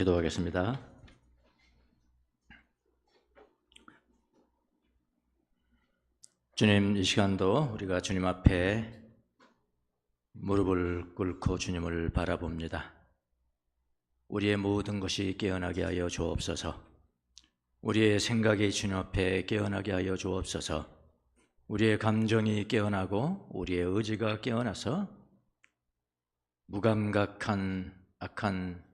기도하겠습니다. 주님, 이 시간도 우리가 주님 앞에 무릎을 꿇고 주님을 바라봅니다. 우리의 모든 것이 깨어나게 하여 주옵소서. 우리의 생각이 주님 앞에 깨어나게 하여 주옵소서. 우리의 감정이 깨어나고 우리의 의지가 깨어나서 무감각한 악한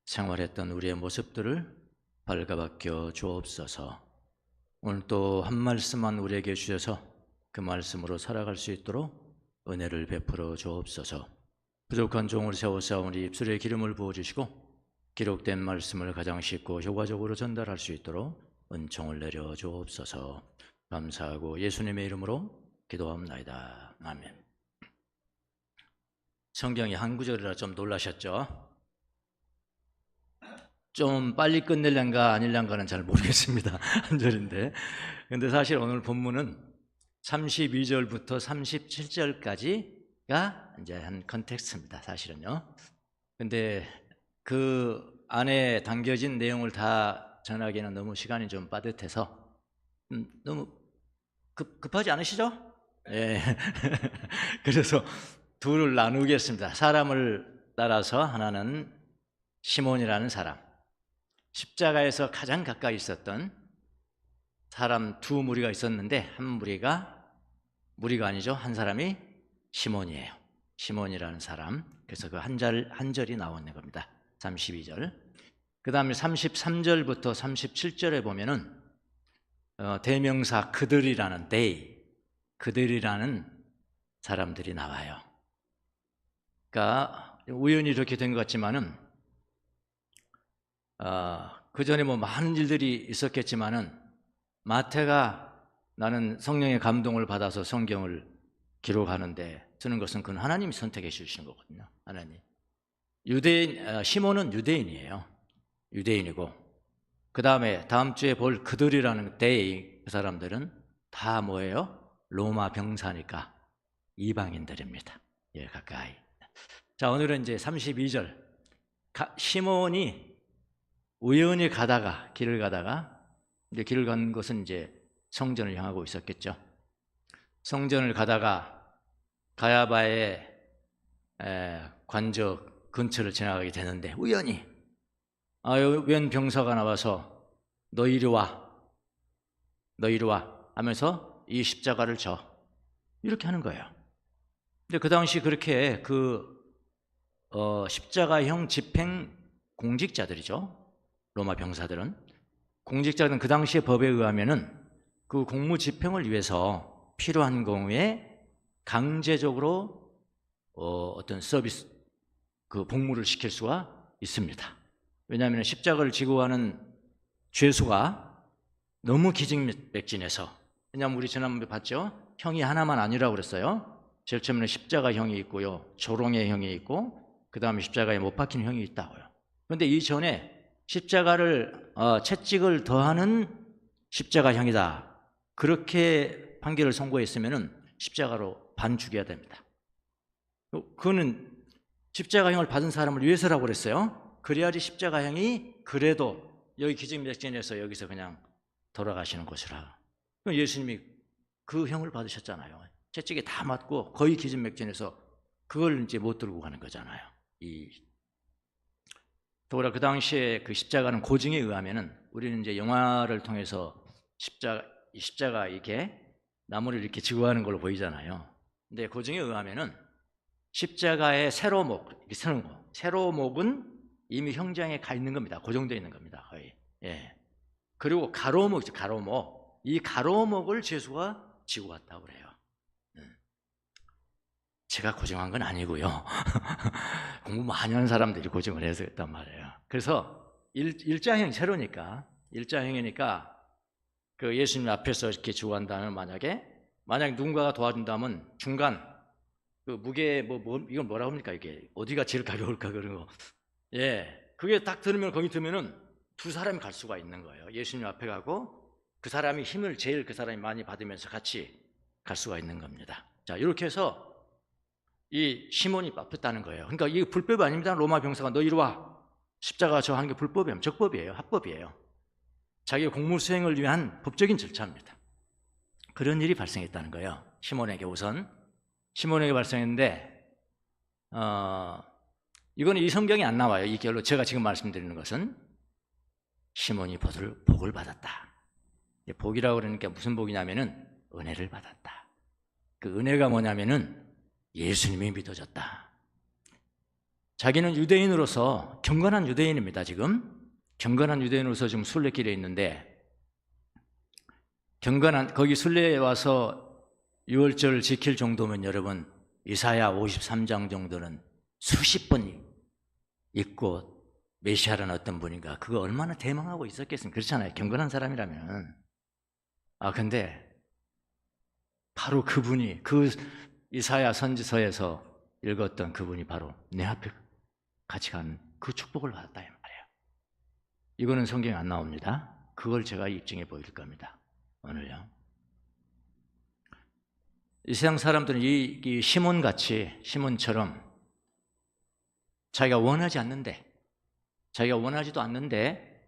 생활했던 우리의 모습들을 발가벗겨 주옵소서. 오늘 또 한 말씀만 우리에게 주셔서 그 말씀으로 살아갈 수 있도록 은혜를 베풀어 주옵소서. 부족한 종을 세워싸우니 입술에 기름을 부어주시고 기록된 말씀을 가장 쉽고 효과적으로 전달할 수 있도록 은총을 내려 주옵소서. 감사하고 예수님의 이름으로 기도합나이다. 아멘. 성경이 한 구절이라 좀 놀라셨죠? 좀 빨리 끝낼란가 아닐란가는 잘 모르겠습니다. 한 절인데. 근데 사실 오늘 본문은 32절부터 37절까지가 이제 한 컨텍스트입니다. 사실은요. 근데 그 안에 담겨진 내용을 다 전하기에는 너무 시간이 좀 빠듯해서 너무 급하지 않으시죠? 예. 그래서 둘을 나누겠습니다. 사람을 따라서 하나는 시몬이라는 사람, 십자가에서 가장 가까이 있었던 사람 두 무리가 있었는데 한 무리가 아니죠. 한 사람이 시몬이에요. 시몬이라는 사람. 그래서 그 한 절이 나오는 겁니다. 32절. 그 다음에 33절부터 37절에 보면은 대명사 그들이라는 그들이라는 사람들이 나와요. 그러니까 우연히 이렇게 된 것 같지만은 그 전에 뭐 많은 일들이 있었겠지만은 마태가 나는 성령의 감동을 받아서 성경을 기록하는데 쓰는 것은 그건 하나님이 선택해 주신 거거든요. 하나님. 시몬은 유대인이에요. 유대인이고 그 다음에 다음 주에 볼 그들이라는 그 사람들은 다 뭐예요? 로마 병사니까 이방인들입니다. 예, 가까이. 자, 오늘은 이제 32절. 시몬이 우연히 길을 가다가 이제 길을 간 것은 이제 성전을 향하고 있었겠죠. 성전을 가다가 가야바의 관저 근처를 지나가게 되는데 우연히 웬 병사가 나와서 너 이리 와 하면서 이 십자가를 져 이렇게 하는 거예요. 근데 그 당시 그렇게 십자가형 집행 공직자들이죠. 로마 병사들은 공직자들은 그 당시의 법에 의하면은 그 공무 집행을 위해서 필요한 경우에 강제적으로 어떤 서비스 그 복무를 시킬 수가 있습니다. 왜냐하면 십자가를 지고 가는 죄수가 너무 기진맥진해서, 왜냐하면 우리 지난번에 봤죠? 형이 하나만 아니라고 그랬어요. 제일 처음에는 십자가 형이 있고요, 조롱의 형이 있고, 그 다음에 십자가에 못 박힌 형이 있다고요. 그런데 이전에 십자가를 채찍을 더하는 십자가형이다, 그렇게 판결을 선고했으면은 십자가로 반 죽여야 됩니다. 그거는 십자가형을 받은 사람을 위해서라고 그랬어요. 그래야지 십자가형이 그래도 여기 기진맥진해서 여기서 그냥 돌아가시는 것이라. 예수님이 그 형을 받으셨잖아요. 채찍에 다 맞고 거의 기진맥진해서 그걸 이제 못 들고 가는 거잖아요. 더구나 그 당시에 그 십자가는 고증에 의하면은, 우리는 이제 영화를 통해서 십자가 이렇게 나무를 이렇게 지고 가는 걸로 보이잖아요. 근데 고증에 의하면은 십자가의 세로목, 이렇게 서는 거, 세로목은 이미 형장에 가 있는 겁니다. 고정되어 있는 겁니다, 거의. 예. 그리고 가로목 있죠, 가로목. 이 가로목을 죄수가 지고 갔다고 그래요. 제가 고증한 건 아니고요. 공부 많이 하는 사람들이 고증을 해서 했단 말이에요. 그래서 일자형 세로니까, 일자형이니까 그 예수님 앞에서 이렇게 지고 간다면 만약에 누군가가 도와준다면 중간 그 무게 이건 뭐라고 합니까? 이게 어디가 제일 가벼울까 그런 거. 예, 그게 딱 들으면 거기 들면은 두 사람이 갈 수가 있는 거예요. 예수님 앞에 가고 그 사람이 힘을 제일 그 사람이 많이 받으면서 같이 갈 수가 있는 겁니다. 자, 이렇게 해서 이 시몬이 뽑혔다는 거예요. 그러니까 이게 불법 아닙니다. 로마 병사가 너 이리 와. 십자가 저 하는 게 불법이에요? 적법이에요? 합법이에요? 자기의 공무 수행을 위한 법적인 절차입니다. 그런 일이 발생했다는 거예요. 시몬에게 우선. 시몬에게 발생했는데 이거는 이 성경에 안 나와요. 이 결로 제가 지금 말씀드리는 것은 시몬이 복을 받았다. 복이라고 그러니까 무슨 복이냐면은 은혜를 받았다. 그 은혜가 뭐냐면은 예수님이 믿어졌다. 자기는 유대인으로서 경건한 유대인입니다. 지금 경건한 유대인으로서 지금 순례길에 있는데 거기 순례에 와서 유월절을 지킬 정도면 여러분 이사야 53장 정도는 수십 번 읽고 메시아라는 어떤 분인가 그거 얼마나 대망하고 있었겠습니까? 그렇잖아요. 경건한 사람이라면. 근데 바로 그분이 그 이사야 선지서에서 읽었던 그분이 바로 내 앞에 같이 간 그 축복을 받았다 이 말이에요. 이거는 성경에 안 나옵니다. 그걸 제가 입증해 보일 겁니다. 오늘요. 이 세상 사람들은 이 시몬같이 시몬처럼 자기가 원하지도 않는데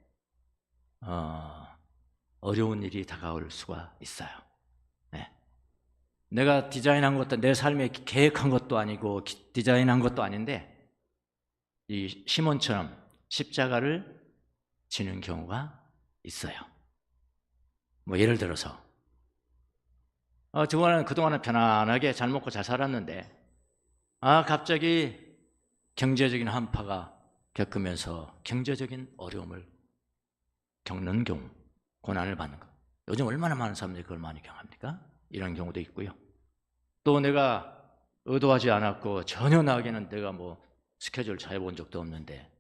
어려운 일이 다가올 수가 있어요. 네. 내가 디자인한 것도 내 삶에 계획한 것도 아니고 디자인한 것도 아닌데 이 시몬처럼 십자가를 지는 경우가 있어요. 뭐 예를 들어서 그동안은 편안하게 잘 먹고 잘 살았는데 갑자기 경제적인 한파가 겪으면서 경제적인 어려움을 겪는 경우, 고난을 받는 것. 요즘 얼마나 많은 사람들이 그걸 많이 경합니까? 이런 경우도 있고요. 또 내가 의도하지 않았고 전혀 나에게는 내가 뭐 스케줄 잘 본 적도 없는데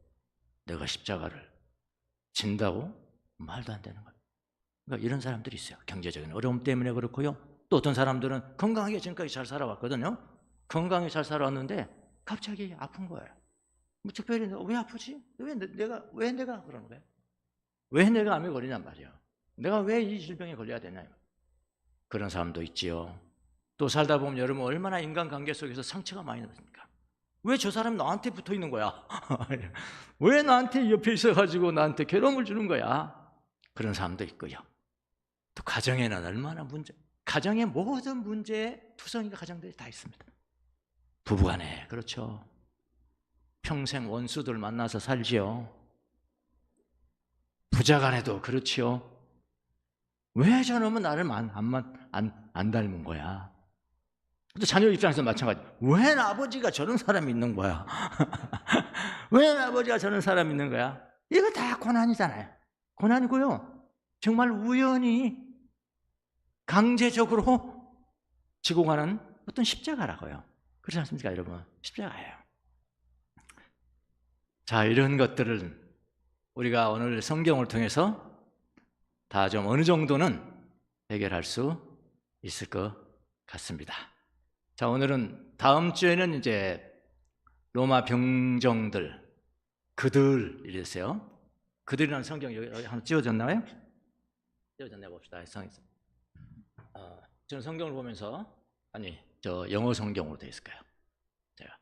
내가 십자가를 진다고? 말도 안 되는 거예요. 그러니까 이런 사람들이 있어요. 경제적인 어려움 때문에 그렇고요. 또 어떤 사람들은 건강하게 지금까지 잘 살아왔거든요. 건강히 잘 살아왔는데 갑자기 아픈 거예요. 뭐 특별히 왜 아프지? 왜 내가 그러는 거예요? 왜 내가 암에 걸리냔 말이에요. 내가 왜 이 질병에 걸려야 되냐? 그런 사람도 있지요. 또 살다 보면 여러분 얼마나 인간관계 속에서 상처가 많이 났습니까? 왜 저 사람 나한테 붙어 있는 거야? 왜 나한테 옆에 있어가지고 나한테 괴로움을 주는 거야? 그런 사람도 있고요. 또 가정에는 얼마나 가정의 모든 문제에 투성이가 가정들이 다 있습니다. 부부간에 그렇죠. 평생 원수들 만나서 살지요. 부자간에도 그렇지요. 왜 저놈은 나를 안 닮은 거야? 또 자녀 입장에서 마찬가지. 왜 아버지가 저런 사람이 있는 거야? 왜 아버지가 저런 사람이 있는 거야? 이거 다 고난이잖아요. 고난이고요. 정말 우연히 강제적으로 지고 가는 어떤 십자가라고요. 그렇지 않습니까, 여러분? 십자가예요. 자, 이런 것들을 우리가 오늘 성경을 통해서 다 좀 어느 정도는 해결할 수 있을 것 같습니다. 자, 오늘은 다음 주에는 이제 로마 병정들, 그들 이랬어요. 그들이라는 성경 여기 하나 띄워졌나요? 띄워졌나 봅시다. 저는 성경을 보면서 저 영어 성경으로 되어 있을까요? 제가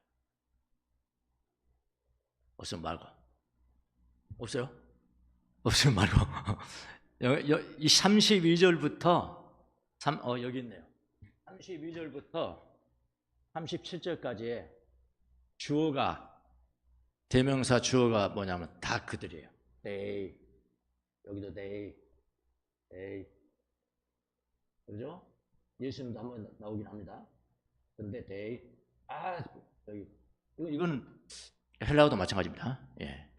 없으면 말고 없어요? 없으면 말고 이 32절부터 여기 있네요. 32절부터 37절까지의 주어가 대명사 주어가 뭐냐면 다 그들이에요. they 여기도 they 그죠? 예수님도 한번 나오긴 합니다. 그런데 they 여기 이거는 헬라어도 마찬가지입니다. 예.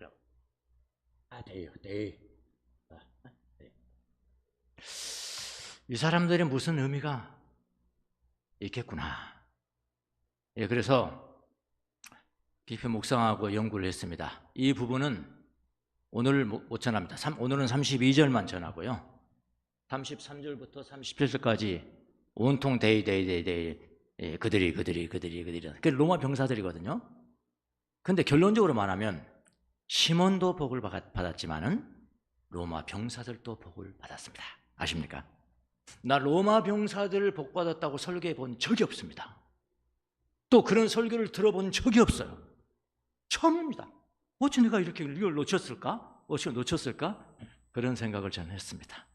they 이 사람들이 무슨 의미가 있겠구나. 예, 그래서 깊이 묵상하고 연구를 했습니다. 이 부분은 오늘 못 전합니다. 오늘은 32절만 전하고요. 33절부터 37절까지 온통 데이 그들이 그 로마 병사들이거든요. 근데 결론적으로 말하면 시몬도 복을 받았지만은 로마 병사들도 복을 받았습니다. 아십니까? 나 로마 병사들을 복 받았다고 설교해 본 적이 없습니다. 또 그런 설교를 들어본 적이 없어요. 처음입니다. 어찌 내가 이렇게 이걸 놓쳤을까? 어찌 놓쳤을까? 그런 생각을 저는 했습니다.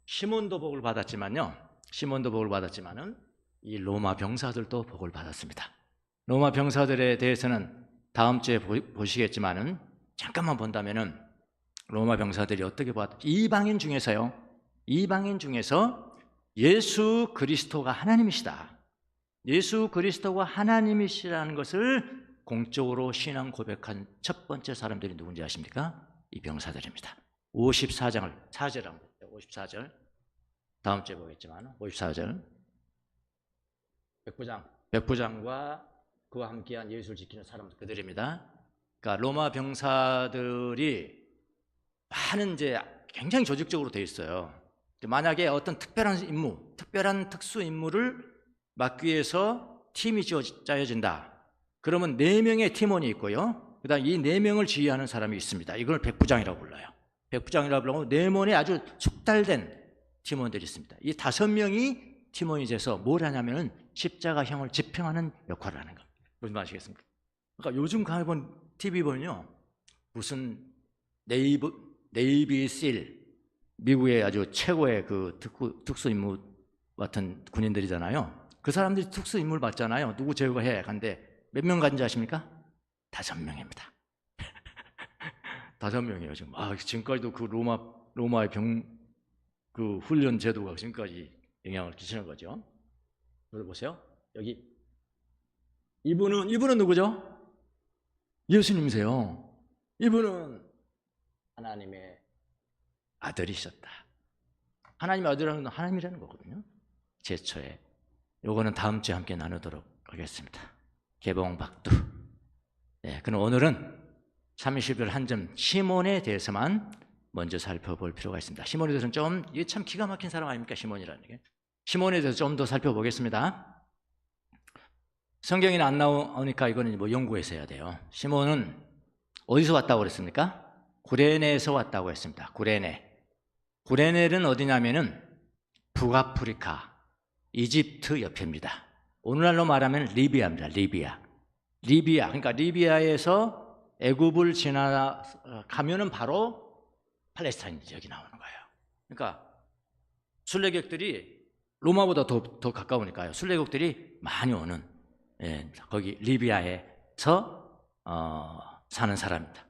시몬도 복을 받았지만요. 시몬도 복을 받았지만은 이 로마 병사들도 복을 받았습니다. 로마 병사들에 대해서는 다음 주에 보시겠지만은 잠깐만 본다면은 로마 병사들이 어떻게 이방인 중에서요. 이방인 중에서 예수 그리스도가 하나님이시다. 예수 그리스도가 하나님이시라는 것을 공적으로 신앙 고백한 첫 번째 사람들이 누군지 아십니까? 이 병사들입니다. 54장을 4절 한번 볼게요. 54절. 다음 주에 보겠지만 54절. 백부장과 그와 함께한 예수를 지키는 사람들 그들입니다. 그러니까 로마 병사들이 많은 이제 굉장히 조직적으로 되어 있어요. 만약에 어떤 특별한 임무, 특별한 특수 임무를 맡기 위해서 팀이 짜여진다. 그러면 4명의 팀원이 있고요. 그다음 이 4명을 지휘하는 사람이 있습니다. 이걸 백부장이라고 불러요. 백부장이라고 불러고 4명의 아주 숙달된 팀원들이 있습니다. 이 5명이 팀원이 돼서 뭘 하냐면은 십자가형을 집행하는 역할을 하는 겁니다. 무슨 말 아시겠습니까? 그러니까 요즘 가본 TV 보면요. 무슨 네이비 실, 미국의 아주 최고의 그 특수 임무 같은 군인들이잖아요. 그 사람들이 특수 임무를 받잖아요. 누구 제거해 간데 몇 명 가는지 아십니까? 5명입니다. 5명이에요 지금. 지금까지도 그 로마의 그 훈련 제도가 지금까지 영향을 끼치는 거죠. 여기 보세요. 여기 이분은 누구죠? 예수님이세요. 이분은 하나님의 아들이셨다. 하나님의 아들이라는 건 하나님이라는 거거든요. 제초에. 요거는 다음 주에 함께 나누도록 하겠습니다. 개봉박두. 네, 그럼 오늘은 30일 한 점 시몬에 대해서만 먼저 살펴볼 필요가 있습니다. 시몬에 대해서는 이게 참 기가 막힌 사람 아닙니까? 시몬이라는 게. 시몬에 대해서 좀 더 살펴보겠습니다. 성경에는 안 나오니까 이거는 뭐 연구해서 해야 돼요. 시몬은 어디서 왔다고 그랬습니까? 구레네에서 왔다고 했습니다. 구레네는 어디냐면은 북아프리카, 이집트 옆입니다. 오늘날로 말하면 리비아입니다. 리비아. 그러니까 리비아에서 애굽을 지나가면은 바로 팔레스타인이 여기 나오는 거예요. 그러니까 순례객들이 로마보다 더 가까우니까요. 순례객들이 많이 오는 거기 리비아에서 사는 사람입니다.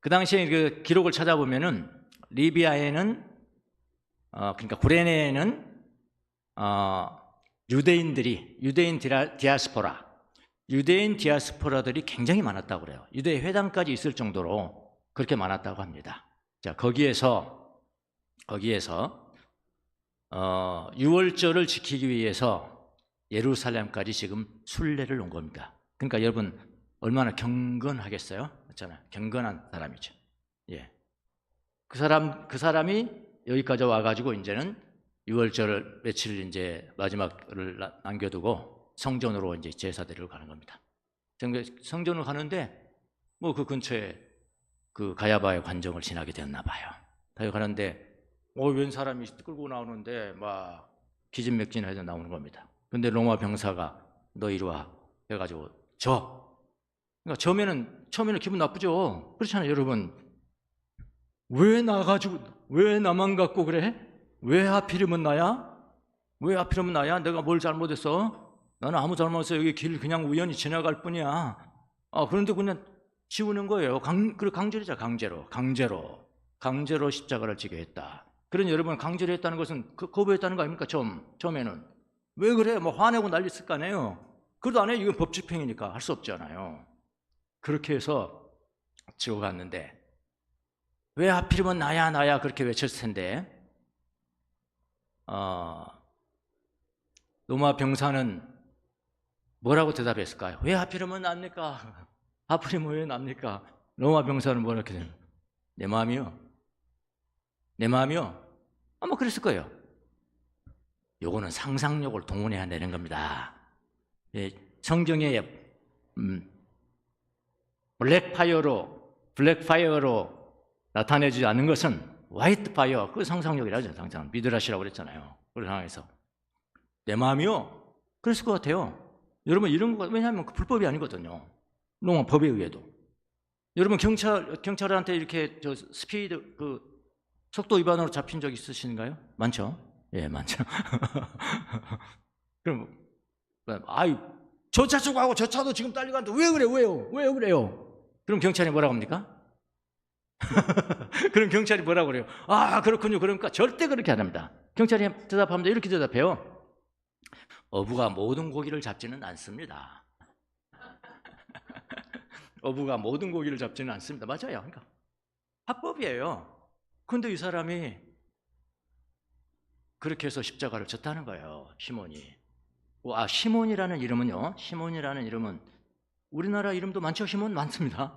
그 당시에 그 기록을 찾아보면은 리비아에는 그러니까 구레네에는 유대인 디아스포라들이 굉장히 많았다고 그래요. 유대 회당까지 있을 정도로 그렇게 많았다고 합니다. 자, 거기에서 유월절을 지키기 위해서 예루살렘까지 지금 순례를 온 겁니다. 그러니까 여러분 얼마나 경건하겠어요? 그렇잖아요. 경건한 사람이죠. 예. 그 사람이 여기까지 와가지고 이제는 유월절을 며칠 이제 마지막을 남겨두고 성전으로 이제 제사드리러 가는 겁니다. 성전으로 가는데 뭐 그 근처에 그 가야바의 관정을 지나게 되었나 봐요. 가는데 웬 사람이 끌고 나오는데 막 기진맥진해서 나오는 겁니다. 근데 로마 병사가 너 이리 와 해가지고 그러니까 처음에는 기분 나쁘죠. 그렇잖아요, 여러분. 왜 나만 갖고 그래? 왜 하필이면 나야? 내가 뭘 잘못했어? 나는 아무 잘못 없어. 여기 길 그냥 우연히 지나갈 뿐이야. 그런데 그냥 지우는 거예요. 그리고 강제로 십자가를 지게 했다. 그런 여러분 강제로 했다는 것은 거부했다는 거 아닙니까? 처음에는. 왜 그래? 뭐 화내고 난리 있을 거 아니에요. 그래도 안 해. 이건 법 집행이니까 할 수 없잖아요. 그렇게 해서 지고 갔는데 왜 하필이면 나야 그렇게 외쳤을 텐데 로마 병사는 뭐라고 대답했을까요? 왜 하필이면 납니까? 하필이면 왜 납니까? 로마 병사는 뭐라고 대답해요? 내 마음이요? 아마 그랬을 거예요. 요거는 상상력을 동원해야 되는 겁니다. 성경에 블랙파이어로 나타내지 않는 것은 화이트 파이어, 그 상상력이라죠. 상상. 미드라시라고 그랬잖아요. 그런 상황에서 내 마음이요? 그랬을 것 같아요. 여러분 이런 거 왜냐하면 그 불법이 아니거든요. 로마 법에 의해도. 여러분 경찰한테 이렇게 저 스피드 속도 위반으로 잡힌 적 있으신가요? 많죠? 예, 많죠. 그럼 아이 저 차 주고 하고 저 차도 지금 달려가는데 왜 그래? 왜요? 그래요? 그럼 경찰이 뭐라고 합니까? 그럼 경찰이 뭐라고 그래요? 아, 그렇군요. 그러니까 절대 그렇게 안 합니다. 경찰이 대답합니다. 이렇게 대답해요. 어부가 모든 고기를 잡지는 않습니다. 어부가 모든 고기를 잡지는 않습니다. 맞아요. 그러니까 합법이에요. 근데 이 사람이 그렇게 해서 십자가를 졌다는 거예요. 시몬이. 시몬이라는 이름은요. 시몬이라는 이름은 우리나라 이름도 많죠. 시몬 많습니다.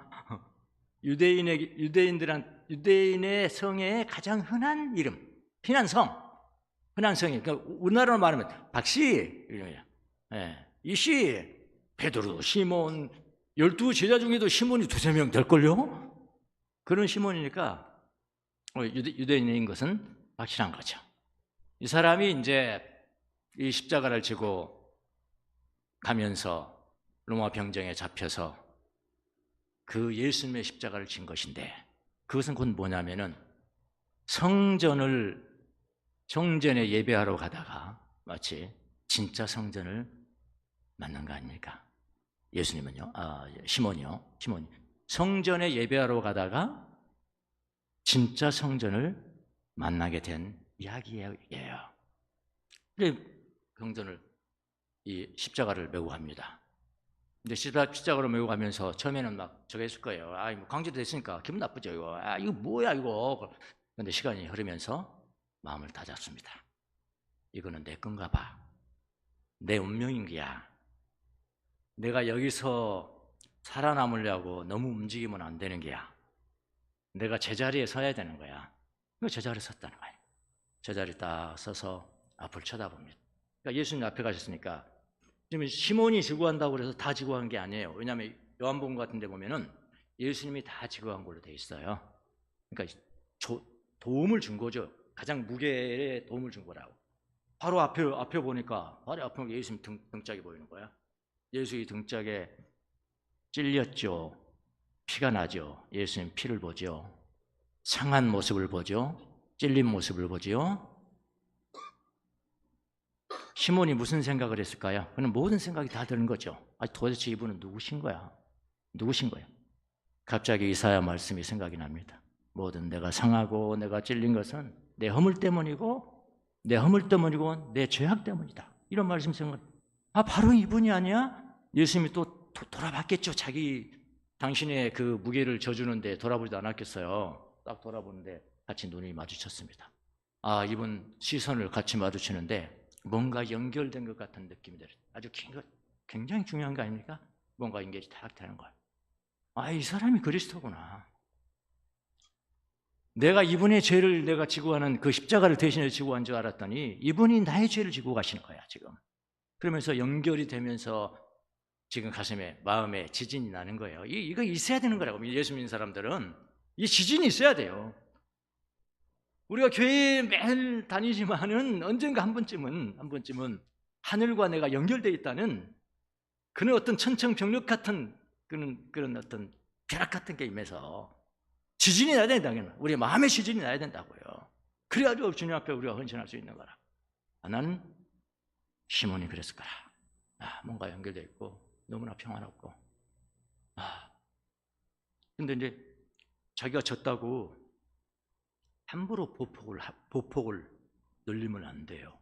유대인의 성의 가장 흔한 이름, 흔한 성이. 그러니까 우리나라로 말하면 박씨 이름이에요. 예, 이씨, 베드로, 시몬, 12제자 중에도 시몬이 2~3명 될걸요? 그런 시몬이니까 유대인인 것은 확실한 거죠. 이 사람이 이제 이 십자가를 지고 가면서 로마 병정에 잡혀서 그 예수님의 십자가를 진 것인데, 그것은 곧 뭐냐면은 성전에 예배하러 가다가 마치 진짜 성전을 만난 거 아닙니까? 예수님은요, 시몬이 성전에 예배하러 가다가 진짜 성전을 만나게 된 이야기예요. 그래 이 십자가를 메고 갑니다. 근데 십자가로 메고 가면서 처음에는 막 저거 했을 거예요. 뭐 강제로 됐으니까 기분 나쁘죠, 이거. 이거 뭐야, 이거. 근데 시간이 흐르면서 마음을 다잡습니다. 이거는 내 건가 봐. 내 운명인 거야. 내가 여기서 살아남으려고 너무 움직이면 안 되는 거야. 내가 제자리에 서야 되는 거야. 제자리에 섰다는 거예요. 제자리에 딱 서서 앞을 쳐다봅니다. 그러니까 예수님 앞에 가셨으니까, 지금 시몬이 지구한다고 해서 다 지구한 게 아니에요. 왜냐하면 요한복음 같은 데 보면은 예수님이 다 지구한 걸로 돼 있어요. 그러니까 도움을 준 거죠. 가장 무게에 도움을 준 거라고. 바로 앞에 보니까 바로 앞에 예수님 등짝이 보이는 거야. 예수의 등짝에 찔렸죠. 피가 나죠. 예수님 피를 보죠. 상한 모습을 보죠. 찔린 모습을 보죠. 시몬이 무슨 생각을 했을까요? 그는 모든 생각이 다 드는 거죠. 도대체 이분은 누구신 거야? 갑자기 이사야 말씀이 생각이 납니다. 모든 내가 상하고 내가 찔린 것은 내 허물 때문이고 내 죄악 때문이다. 이런 말씀 생각. 바로 이분이 아니야? 예수님이 또 돌아봤겠죠. 당신의 그 무게를 져주는데 돌아보지도 않았겠어요. 딱 돌아보는데 같이 눈이 마주쳤습니다. 이분 시선을 같이 마주치는데 뭔가 연결된 것 같은 느낌이 들어요. 아주 굉장히 중요한 거 아닙니까? 뭔가 연결이 딱 되는 거예요. 이 사람이 그리스도구나. 내가 이분의 죄를 내가 지고 가는 그 십자가를 대신해 지고 간 줄 알았더니 이분이 나의 죄를 지고 가시는 거야, 지금. 그러면서 연결이 되면서 지금 가슴에, 마음에 지진이 나는 거예요. 이거 있어야 되는 거라고. 예수 믿는 사람들은 이 지진이 있어야 돼요. 우리가 교회에 매일 다니지만은 언젠가 한 번쯤은 하늘과 내가 연결되어 있다는 그런 어떤 천청병력 같은 그런 어떤 벼락 같은 게 임해서 지진이 나야 된다는, 우리 마음의 지진이 나야 된다고요. 그래가지고 주님 앞에 우리가 헌신할 수 있는 거라. 나는 시몬이 그랬을 거라. 뭔가 연결되어 있고 너무나 평안하고. 근데 이제 자기가 졌다고 함부로 보폭을 늘리면 안 돼요.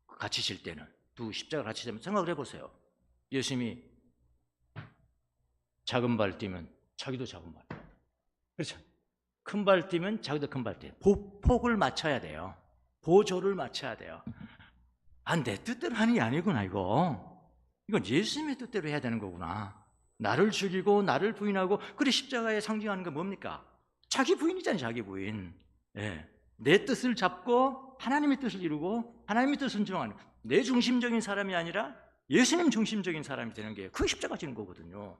같이 질 때는, 십자가 같이 지면 생각을 해보세요. 예수님이 작은 발 뛰면 자기도 작은 발, 그렇죠? 큰 발 뛰면 자기도 큰 발 뛰어요. 보폭을 맞춰야 돼요. 보조를 맞춰야 돼요. 내 뜻대로 하는 게 아니구나, 이건 예수님의 뜻대로 해야 되는 거구나. 나를 죽이고 나를 부인하고. 그래, 십자가에 상징하는 건 뭡니까? 자기 부인이잖아요. 자기 부인. 내 뜻을 잡고 하나님의 뜻을 이루고 하나님의 뜻을 순종하는, 내 중심적인 사람이 아니라 예수님 중심적인 사람이 되는 게 그 십자가 지는 거거든요.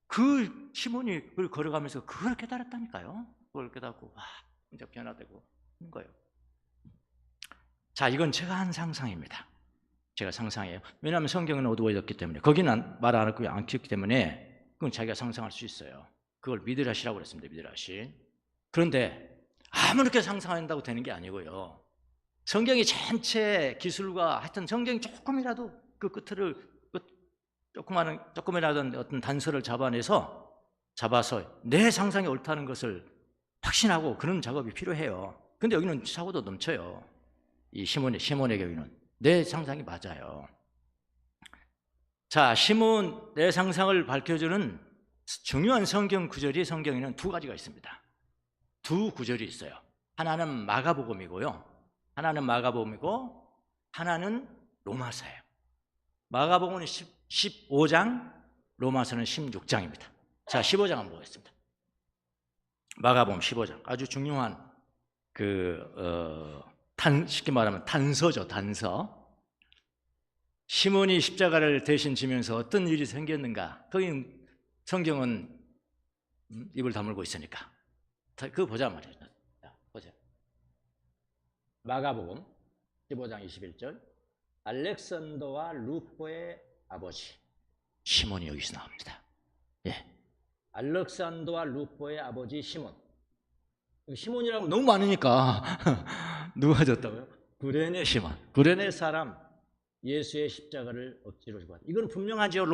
그 시몬이 그걸 걸어가면서 그걸 깨달았다니까요. 그걸 깨닫고 진짜 변화되고 하는 거예요. 자, 이건 제가 한 상상입니다. 제가 상상해요. 왜냐하면 성경은 어두워졌기 때문에, 거기는 말 안 했기 때문에 그건 자기가 상상할 수 있어요. 그걸 미드라시라고 그랬습니다. 미드라시. 그런데 아무렇게 상상한다고 되는 게 아니고요. 성경이 전체 기술과 하여튼 성경이 조금이라도 그 끝을 조금이라도 어떤 단서를 잡아서 내 상상이 옳다는 것을 확신하고 그런 작업이 필요해요. 근데 여기는 사고도 넘쳐요. 이 시몬의 경우는 내 상상이 맞아요. 자, 시몬 내 상상을 밝혀주는 중요한 성경 구절이 성경에는 두 가지가 있습니다. 두 구절이 있어요. 하나는 마가복음이고요. 하나는 로마서예요. 마가복음은 15장, 로마서는 16장입니다. 자, 15장 한번 보겠습니다. 마가복음 15장. 아주 중요한 쉽게 말하면 단서죠, 단서. 시몬이 십자가를 대신 지면서 어떤 일이 생겼는가? 거기 성경은 입을 다물고 있으니까. 그거 보자 말이에요. 보자. 마가복음 15장 21절. 알렉산더와 루포의 아버지 시몬이 여기서 나옵니다. 예. 알렉산더와 루포의 아버지 시몬. 시몬이라고 너무 많으니까 누가 졌다고요? 구레네 시몬. 구레네 사람 예수의 십자가를 억지로 지고 왔다. 이건 분명하죠.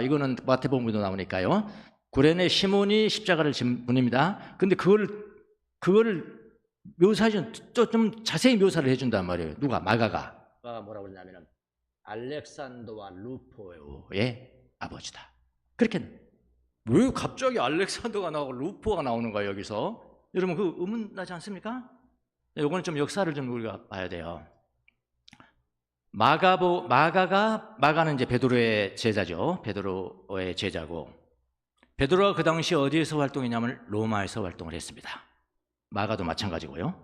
이거는 마태복음에도 나오니까요. 구레네 시몬이 십자가를 진 분입니다. 근데 그거를 좀 자세히 묘사를 해준단 말이에요. 누가? 마가가 뭐라고 그러냐면은 알렉산더와 루포의 아버지다. 그렇게. 왜 갑자기 알렉산더가 나오고 루포가 나오는 거예요, 여기서? 여러분, 그 의문 나지 않습니까? 이거는 좀 역사를 좀 우리가 봐야 돼요. 마가는 이제 베드로의 제자죠. 베드로의 제자고, 베드로가 그 당시 어디에서 활동했냐면 로마에서 활동을 했습니다. 마가도 마찬가지고요.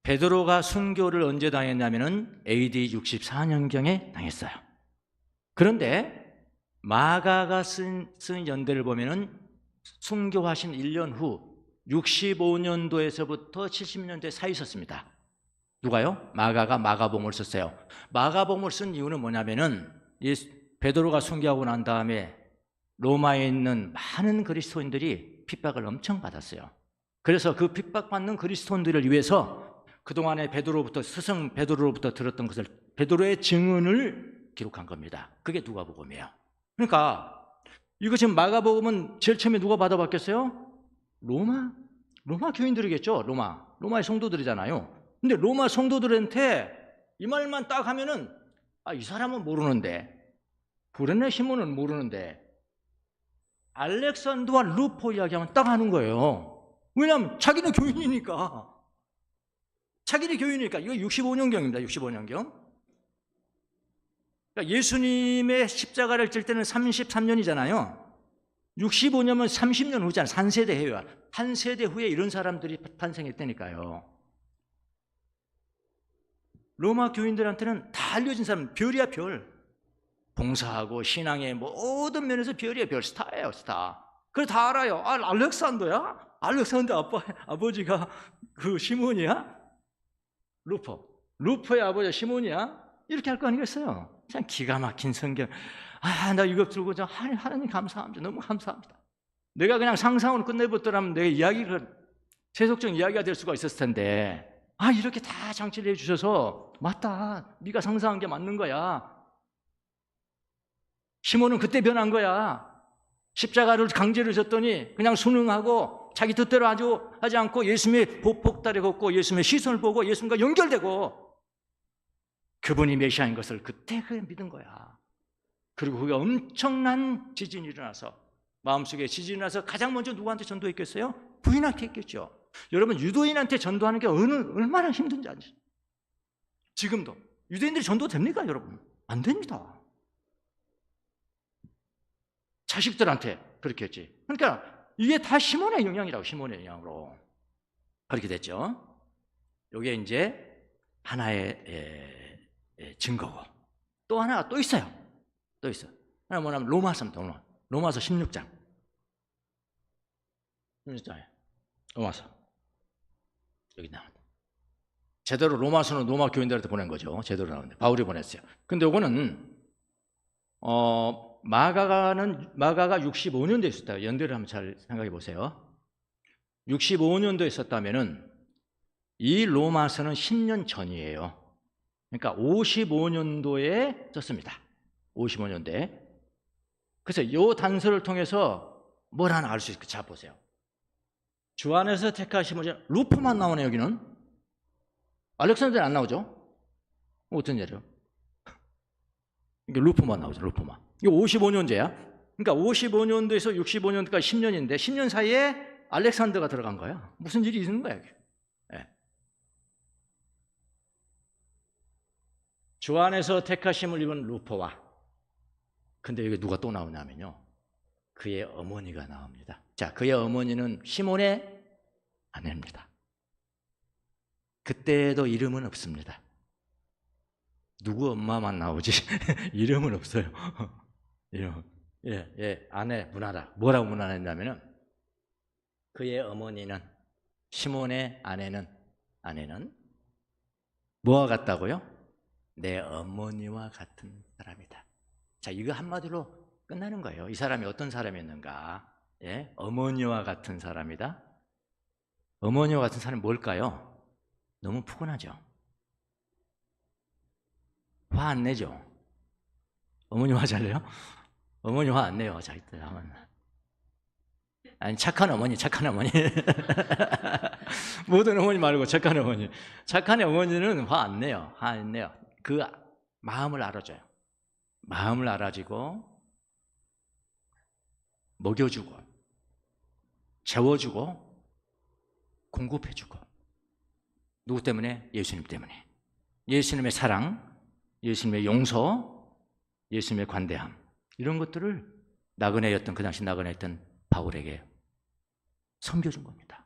베드로가 순교를 언제 당했냐면은 AD 64년경에 당했어요. 그런데 마가가 쓴 연대를 보면은 순교하신 1년 후 65년도에서부터 70년도에 사 있었습니다. 누가요? 마가가 마가복음을 썼어요. 마가복음을 쓴 이유는 뭐냐면은 베드로가 순교하고 난 다음에 로마에 있는 많은 그리스도인들이 핍박을 엄청 받았어요. 그래서 그 핍박받는 그리스도인들을 위해서 그동안에 스승 베드로로부터 들었던 것을, 베드로의 증언을 기록한 겁니다. 그게 누가복음이에요. 그러니까 이거 지금 마가복음은 제일 처음에 누가 받아봤겠어요? 로마 교인들이겠죠. 로마의 성도들이잖아요. 근데 로마 성도들한테 이 말만 딱 하면은 이 사람은 모르는데, 구레네 시몬은 모르는데 알렉산더와 루포 이야기하면 딱 하는 거예요. 왜냐하면 자기는 교인이니까. 이거 65년경입니다. 65년경. 그러니까 예수님의 십자가를 질 때는 33년이잖아요. 65년은 30년 후잖아요. 한 세대 후에 이런 사람들이 탄생했다니까요. 로마 교인들한테는 다 알려진 사람, 별이야, 별. 봉사하고 신앙의 모든 면에서 별이에요, 별. 스타예요, 스타. 그걸 다 알아요. 알렉산더야? 알렉산더 아버지가 그 시몬이야? 루포의 아버지가 시몬이야? 이렇게 할 거 아니겠어요? 참 기가 막힌 성경. 나 이거 들고 하나님 감사합니다. 너무 감사합니다. 내가 그냥 상상으로 끝내버렸더라면 내 이야기가 세속적 이야기가 될 수가 있었을 텐데, 이렇게 다 장치를 해주셔서 맞다, 네가 상상한 게 맞는 거야. 시몬은 그때 변한 거야. 십자가를 강제로 졌더니 그냥 순응하고 자기 뜻대로 하지 않고 예수님의 보폭다리 걷고 예수님의 시선을 보고 예수님과 연결되고 그분이 메시아인 것을 그때 믿은 거야. 그리고 그게 엄청난 지진이 일어나서, 마음속에 지진이 일어나서 가장 먼저 누구한테 전도했겠어요? 부인한테 했겠죠. 여러분, 유대인한테 전도하는 게 얼마나 힘든지 아시죠? 지금도 유대인들이 전도됩니까, 여러분? 안 됩니다. 자식들한테 그렇게 했지. 그러니까 이게 다 시몬의 영향이라고, 시몬의 영향으로 그렇게 됐죠. 이게 이제 하나의 증거고, 또 하나가 또 있어요. 하나 뭐냐면 로마서입니다. 로마서 16장. 로마서 여기 나옵니다. 제대로 로마서는 로마 교인들한테 보낸 거죠. 제대로 나오는데 바울이 보냈어요. 근데 이거는 마가가 65년도에 있었다. 연대를 한번 잘 생각해 보세요. 65년도에 있었다면은 이 로마서는 10년 전이에요. 그러니까 55년도에 썼습니다. 55년도에. 그래서 이 단서를 통해서 뭘 하나 알 수 있을까? 자, 보세요. 주 안에서 택하심을, 루포만 나오네, 여기는. 알렉산더는 안 나오죠? 어떤 예죠? 이게 루포만 나오죠, 루포만. 이게 55년제야. 그러니까 55년도에서 65년도까지 10년인데 10년 사이에 알렉산더가 들어간 거야. 무슨 일이 있는 거야, 이게. 네. 주 안에서 택하심을 입은 루포와, 근데 여기 누가 또 나오냐면요, 그의 어머니가 나옵니다. 자, 그의 어머니는 시몬의 아내입니다. 그때도 이름은 없습니다. 누구 엄마만 나오지 이름은 없어요. 이름. 아내 문하다. 뭐라고 문하했냐면은 그의 어머니는, 시몬의 아내는 뭐와 같다고요? 내 어머니와 같은 사람이다. 자, 이거 한마디로 끝나는 거예요. 이 사람이 어떤 사람이었는가? 예? 어머니와 같은 사람이다. 어머니와 같은 사람이 뭘까요? 너무 푸근하죠. 화 안 내죠. 어머니 화 잘 내요? 어머니 화 안 내요. 자, 이때 하면. 아니, 착한 어머니. 모든 어머니 말고 착한 어머니. 착한 어머니는 화 안 내요. 화 안 내요. 그 마음을 알아줘요. 마음을 알아주고, 먹여주고, 재워주고, 공급해주고. 누구 때문에? 예수님 때문에. 예수님의 사랑, 예수님의 용서, 예수님의 관대함, 이런 것들을 나그네였던, 그 당시 나그네였던 바울에게 섬겨준 겁니다.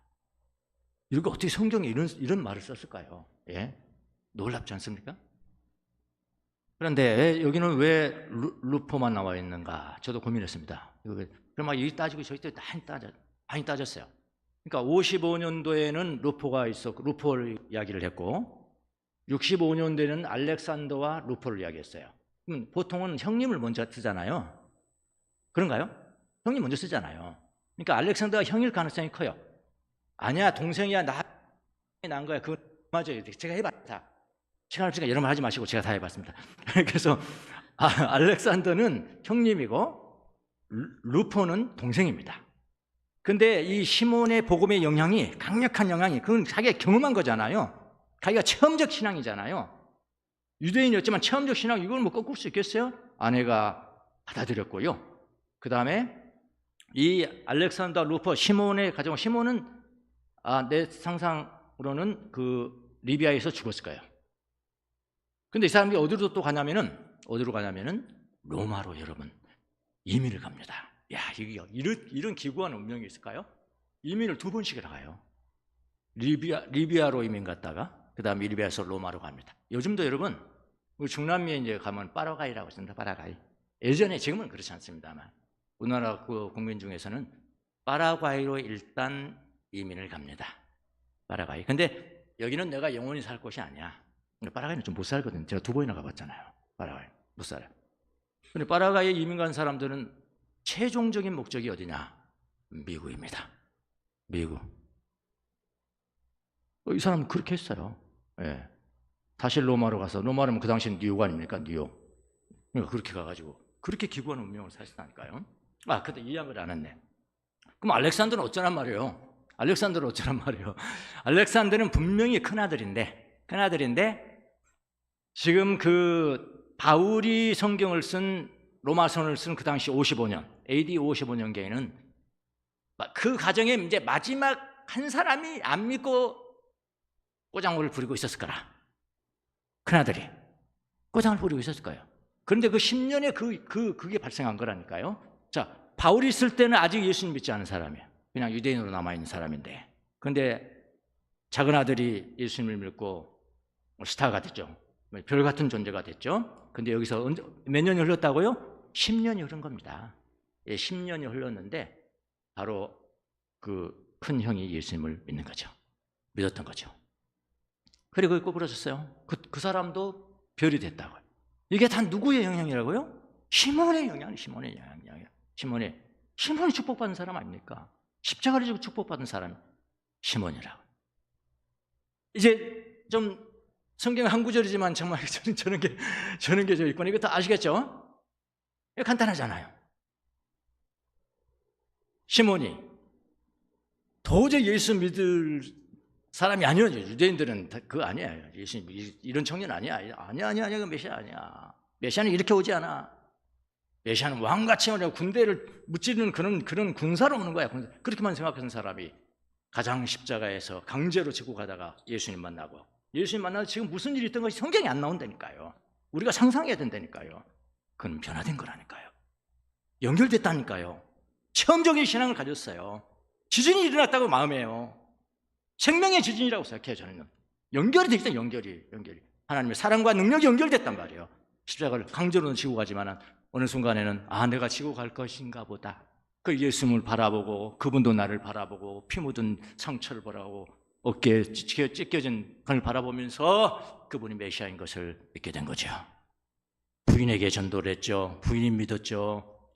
이거 어떻게 성경에 이런 말을 썼을까요? 예? 놀랍지 않습니까? 그런데 여기는 왜 루포만 나와 있는가? 저도 고민했습니다. 그럼 막 여기 따지고 저기 또 많이 따졌어요. 그러니까 55년도에는 루포가 있었고, 루포를 이야기를 했고, 65년도에는 알렉산더와 루포를 이야기했어요. 그럼 보통은 형님을 먼저 쓰잖아요. 그런가요? 형님 먼저 쓰잖아요. 그러니까 알렉산더가 형일 가능성이 커요. 아니야, 동생이야, 난 거야. 그거 맞아요. 제가 해봤다. 시간 없으니까 여러 말 하지 마시고 제가 다 해봤습니다. 그래서 알렉산더는 형님이고 루포는 동생입니다. 근데 이 시몬의 복음의 영향이, 강력한 영향이, 그건 자기가 경험한 거잖아요. 자기가 체험적 신앙이잖아요. 유대인이었지만 체험적 신앙, 이걸 뭐 꺾을 수 있겠어요? 아내가 받아들였고요. 그 다음에 이 알렉산더, 루포, 시몬의 가정, 시몬은 내 상상으로는 그 리비아에서 죽었을 거예요. 근데 이 사람이 어디로 또 가냐면은 로마로 여러분 이민을 갑니다. 야, 이런 기구한 운명이 있을까요? 이민을 2번씩이나 가요. 리비아로 이민 갔다가 그 다음에 리비아에서 로마로 갑니다. 요즘도 여러분 우리 중남미에 이제 가면 파라과이라고 있습니다. 파라과이. 예전에, 지금은 그렇지 않습니다만 우리나라 그 국민 중에서는 파라과이로 일단 이민을 갑니다. 파라과이. 근데 여기는 내가 영원히 살 곳이 아니야. 파라과이는 좀 못 살거든요. 제가 2번이나 가봤잖아요. 파라과이 못 살아요. 근데 파라과이에 이민 간 사람들은 최종적인 목적이 어디냐? 미국입니다. 미국. 이 사람은 그렇게 했어요. 예. 다시 로마로 가서, 로마는 그 당시엔 뉴욕 아닙니까? 뉴욕. 그러니까 그렇게 가가지고 그렇게 기구한 운명을 사셨다니까요. 근데 이 양을 안 했네. 그럼 알렉산더는 어쩌란 말이에요? 알렉산더는 분명히 큰아들인데 지금 그 바울이 성경을 쓴, 로마서를 쓴 그 당시 55년, AD 55년경에는 그 가정에 이제 마지막 한 사람이 안 믿고 꼬장을 부리고 있었을 거라. 큰아들이 꼬장을 부리고 있었을 거예요. 그런데 그 10년에 그게 발생한 거라니까요. 자, 바울이 있을 때는 아직 예수님 믿지 않은 사람이에요. 그냥 유대인으로 남아있는 사람인데, 그런데 작은 아들이 예수님을 믿고 스타가 됐죠. 별 같은 존재가 됐죠. 근데 여기서 몇 년이 흘렀다고요? 10년이 흐른 겁니다. 10년이 흘렀는데 바로 그 큰 형이 예수님을 믿는 거죠. 믿었던 거죠. 그리고 꼬부러졌어요. 그 사람도 별이 됐다고요. 이게 다 누구의 영향이라고요? 시몬의 영향, 시몬의 영향. 시몬이 축복받은 사람 아닙니까? 십자가를 지고 축복받은 사람이 시몬이라고. 이제 좀 성경 한 구절이지만 정말 저는 게 저 있고, 이거 다 아시겠죠? 간단하잖아요. 시몬이 도저히 예수 믿을 사람이 아니었죠. 유대인들은 그거 아니야. 예수 이런 청년 아니야. 아니야. 그 메시아 아니야. 메시아는 이렇게 오지 않아. 메시아는 왕같이 오냐, 군대를 무찌르는 그런 군사로 오는 거야. 그렇게만 생각하는 사람이 가장 십자가에서 강제로 지고 가다가 예수님 만나고, 예수님 만나서 지금 무슨 일이 있던 것이 성경이 안 나온다니까요. 우리가 상상해야 된다니까요. 그건 변화된 거라니까요. 연결됐다니까요. 체험적인 신앙을 가졌어요. 지진이 일어났다고 마음에요. 생명의 지진이라고 생각해요. 저는 연결이 돼 있다. 연결이 하나님의 사랑과 능력이 연결됐단 말이에요. 십자가를 강제로는 지고 가지만 어느 순간에는 내가 지고 갈 것인가 보다. 그 예수님을 바라보고, 그분도 나를 바라보고, 피 묻은 상처를 바라보고, 어깨에 찢겨진 그걸 바라보면서 그분이 메시아인 것을 믿게 된 거죠. 부인에게 전도를 했죠. 부인이 믿었죠.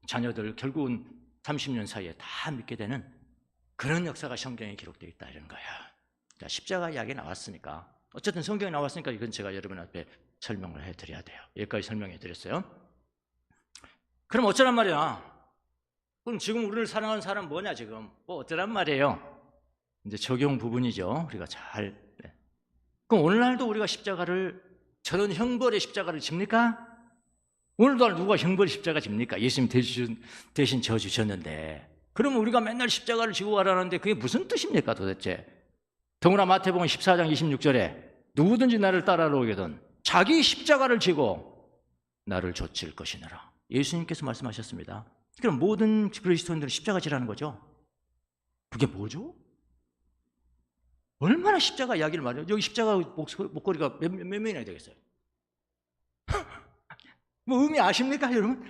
자녀들 결국은 30년 사이에 다 믿게 되는 그런 역사가 성경에 기록되어 있다, 이런 거야. 자, 십자가 이야기 나왔으니까, 어쨌든 성경에 나왔으니까 이건 제가 여러분 앞에 설명을 해드려야 돼요. 여기까지 설명해 드렸어요. 그럼 어쩌란 말이야? 그럼 지금 우리를 사랑하는 사람 뭐냐, 지금? 어쩌란 말이에요? 이제 적용 부분이죠. 우리가 잘. 네. 그럼 오늘날도 우리가 십자가를, 저런 형벌의 십자가를 집니까? 오늘도 누가 형벌의 십자가 집니까? 예수님 대신 져 주셨는데. 그러면 우리가 맨날 십자가를 지고 가라는데 그게 무슨 뜻입니까, 도대체? 더구나 마태복음 14장 26절에 누구든지 나를 따라오거든 자기 십자가를 지고 나를 좇을 것이니라. 예수님께서 말씀하셨습니다. 그럼 모든 그리스도인들은 십자가 지라는 거죠. 그게 뭐죠? 얼마나 십자가 이야기를 말해요. 여기 십자가 목걸이가 몇 명이나 되겠어요? 뭐 의미 아십니까, 여러분?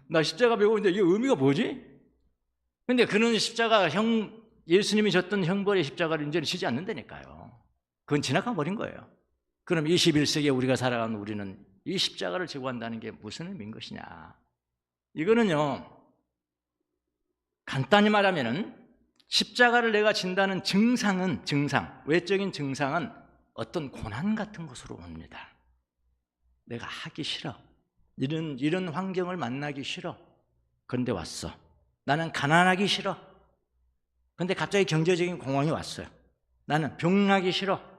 나 십자가 배우고 있는데 이 의미가 뭐지? 근데 그는 십자가 예수님이 졌던 형벌의 십자가를 이제는 지지 않는다니까요. 그건 지나가 버린 거예요. 그럼 21세기에 우리가 살아가는 우리는 이 십자가를 지고 간다는 게 무슨 의미인 것이냐? 이거는요, 간단히 말하면은 십자가를 내가 진다는 증상, 외적인 증상은 어떤 고난 같은 것으로 옵니다. 내가 하기 싫어. 이런 환경을 만나기 싫어. 그런데 왔어. 나는 가난하기 싫어. 그런데 갑자기 경제적인 공황이 왔어요. 나는 병나기 싫어.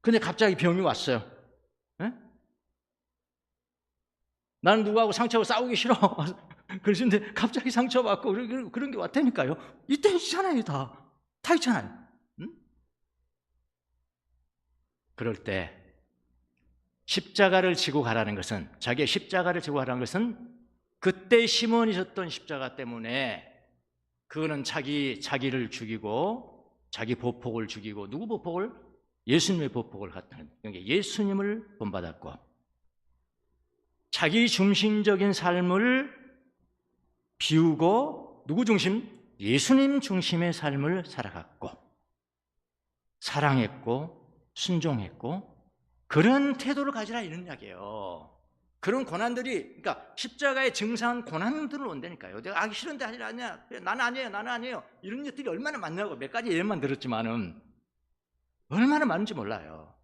근데 갑자기 병이 왔어요. 에? 나는 누구하고 상처하고 싸우기 싫어. 그러시는데 갑자기 상처받고 그런 게 왔다니까요. 이때 있잖아요. 다 있잖아요. 응? 그럴 때 십자가를 지고 가라는 것은, 자기의 십자가를 지고 가라는 것은 그때 시몬이 졌던 십자가 때문에 그거는 자기를 죽이고 자기 보폭을 죽이고, 누구 보폭을? 예수님의 보폭을 갖다는, 예수님을 본받았고 자기 중심적인 삶을 비우고 누구 중심? 예수님 중심의 삶을 살아갔고 사랑했고 순종했고 그런 태도를 가지라, 이런 이야기예요. 그런 고난들이, 그러니까 십자가의 증상은 고난들을 온다니까요. 내가 하기 싫은데 하지 않냐? 나는 아니에요. 이런 것들이 얼마나 많냐고 몇 가지 예만 들었지만은 얼마나 많은지 몰라요.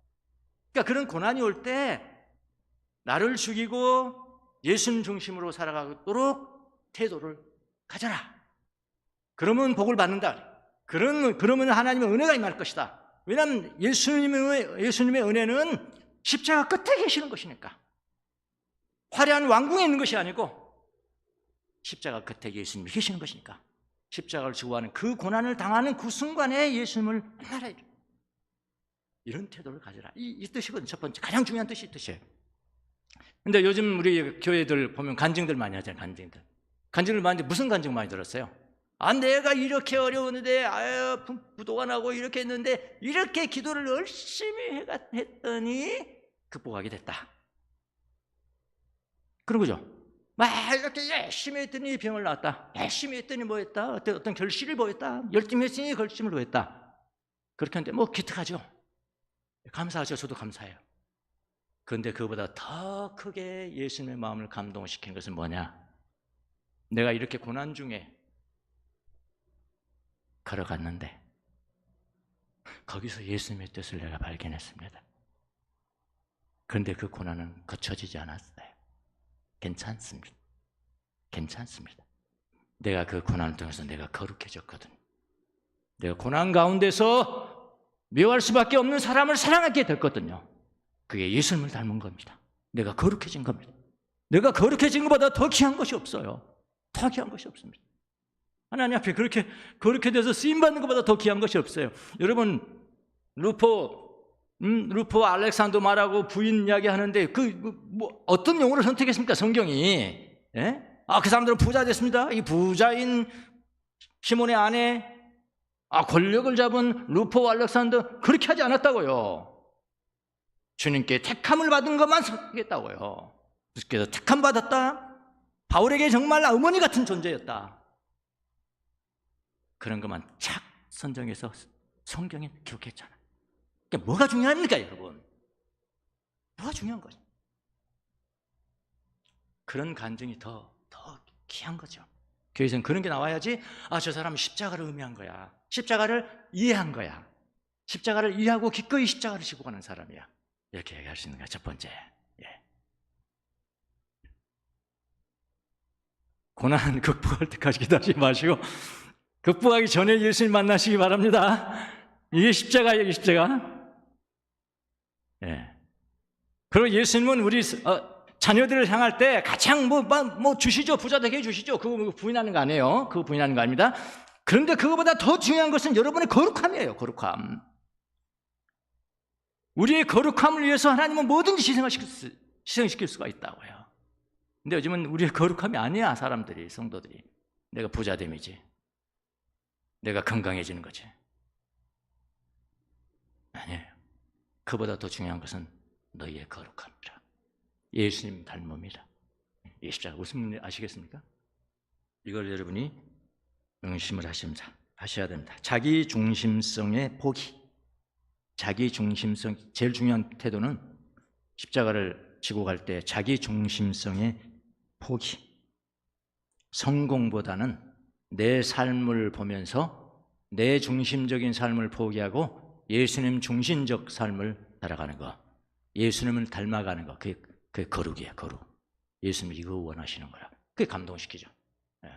그러니까 그런 고난이 올 때 나를 죽이고 예수님 중심으로 살아가도록 태도를 가져라. 그러면 복을 받는다. 그러면 하나님의 은혜가 임할 것이다. 왜냐하면 예수님의 은혜는 십자가 끝에 계시는 것이니까. 화려한 왕궁에 있는 것이 아니고 십자가 끝에 예수님이 계시는 것이니까. 십자가를 지고 하는 그 고난을 당하는 그 순간에 예수님을 만나라. 이런 태도를 가져라. 이 뜻이거든요. 첫 번째 가장 중요한 뜻이 이 뜻이에요. 근데 요즘 우리 교회들 보면 간증들 많이 하잖아요. 간증을 많이 하는데 무슨 간증 많이 들었어요? 내가 이렇게 어려운데 부도가 나고 이렇게 했는데 이렇게 기도를 열심히 했더니 극복하게 됐다. 그런 거죠. 막 이렇게 열심히 했더니 병을 낳았다. 열심히 했더니 뭐 했다. 어떤 결실을 보였다. 열심히 했으니 결심을 보였다. 그렇게 하는데 뭐 기특하죠. 감사하죠. 저도 감사해요. 그런데 그보다 더 크게 예수님의 마음을 감동시킨 것은 뭐냐? 내가 이렇게 고난 중에 걸어갔는데 거기서 예수님의 뜻을 내가 발견했습니다. 그런데 그 고난은 거쳐지지 않았어요. 괜찮습니다. 괜찮습니다. 내가 그 고난을 통해서 내가 거룩해졌거든. 내가 고난 가운데서 미워할 수밖에 없는 사람을 사랑하게 됐거든요. 그게 예수님을 닮은 겁니다. 내가 거룩해진 겁니다. 내가 거룩해진 것보다 더 귀한 것이 없어요. 더 귀한 것이 없습니다. 하나님 앞에 그렇게 돼서 쓰임받는 것보다 더 귀한 것이 없어요. 여러분, 루포 알렉산더 말하고 부인 이야기 하는데 어떤 용어를 선택했습니까? 성경이. 예? 그 사람들은 부자 됐습니다. 이 부자인 시몬의 아내, 권력을 잡은 루포 알렉산더 그렇게 하지 않았다고요. 주님께 택함을 받은 것만 선택했다고요. 그래서 택함 받았다. 바울에게 정말 어머니 같은 존재였다. 그런 것만 착 선정해서 성경에 기록했잖아요. 그러니까 뭐가 중요합니까, 여러분? 뭐가 중요한 거죠? 그런 간증이 더 귀한 거죠. 교회에서는 그런 게 나와야지, 저 사람은 십자가를 의미한 거야. 십자가를 이해한 거야. 십자가를 이해하고 기꺼이 십자가를 지고 가는 사람이야. 이렇게 얘기할 수 있는 거야, 첫 번째. 예. 고난 극복할 때까지 기다리지 마시고 극복하기 전에 예수님 만나시기 바랍니다. 이게 십자가예요, 이게 십자가. 예. 그리고 예수님은 우리 자녀들을 향할 때 가장 뭐 주시죠, 부자 되게 해주시죠. 그거 부인하는 거 아니에요. 그거 부인하는 거 아닙니다. 그런데 그거보다 더 중요한 것은 여러분의 거룩함이에요, 거룩함. 우리의 거룩함을 위해서 하나님은 뭐든지 희생시킬 수가 있다고요. 근데 요즘은 우리의 거룩함이 아니야, 사람들이, 성도들이. 내가 부자됨이지, 내가 건강해지는 거지. 아니에요. 그보다 더 중요한 것은 너희의 거룩함이라. 예수님 닮음이라. 이 십자가 무슨 일 아시겠습니까? 이걸 여러분이 명심을 하셔야 됩니다. 자기 중심성의 포기. 자기 중심성, 제일 중요한 태도는 십자가를 지고 갈 때 자기 중심성의 포기. 성공보다는 내 삶을 보면서 내 중심적인 삶을 포기하고 예수님 중심적 삶을 살아가는 거, 예수님을 닮아가는 거, 그게 거룩이에요, 거룩. 예수님이 이거 원하시는 거야. 그게 감동시키죠. 예.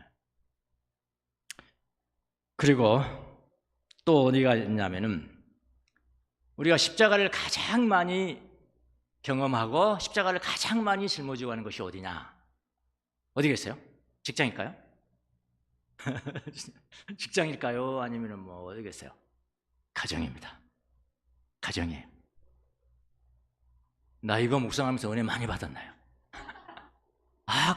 그리고 또 어디가 있냐면은 우리가 십자가를 가장 많이 경험하고 십자가를 가장 많이 짊어지고 가는 것이 어디냐? 어디겠어요? 직장일까요? 직장일까요? 아니면 뭐 어디겠어요? 가정입니다. 가정이에요. 나 이거 묵상하면서 은혜 많이 받았나요?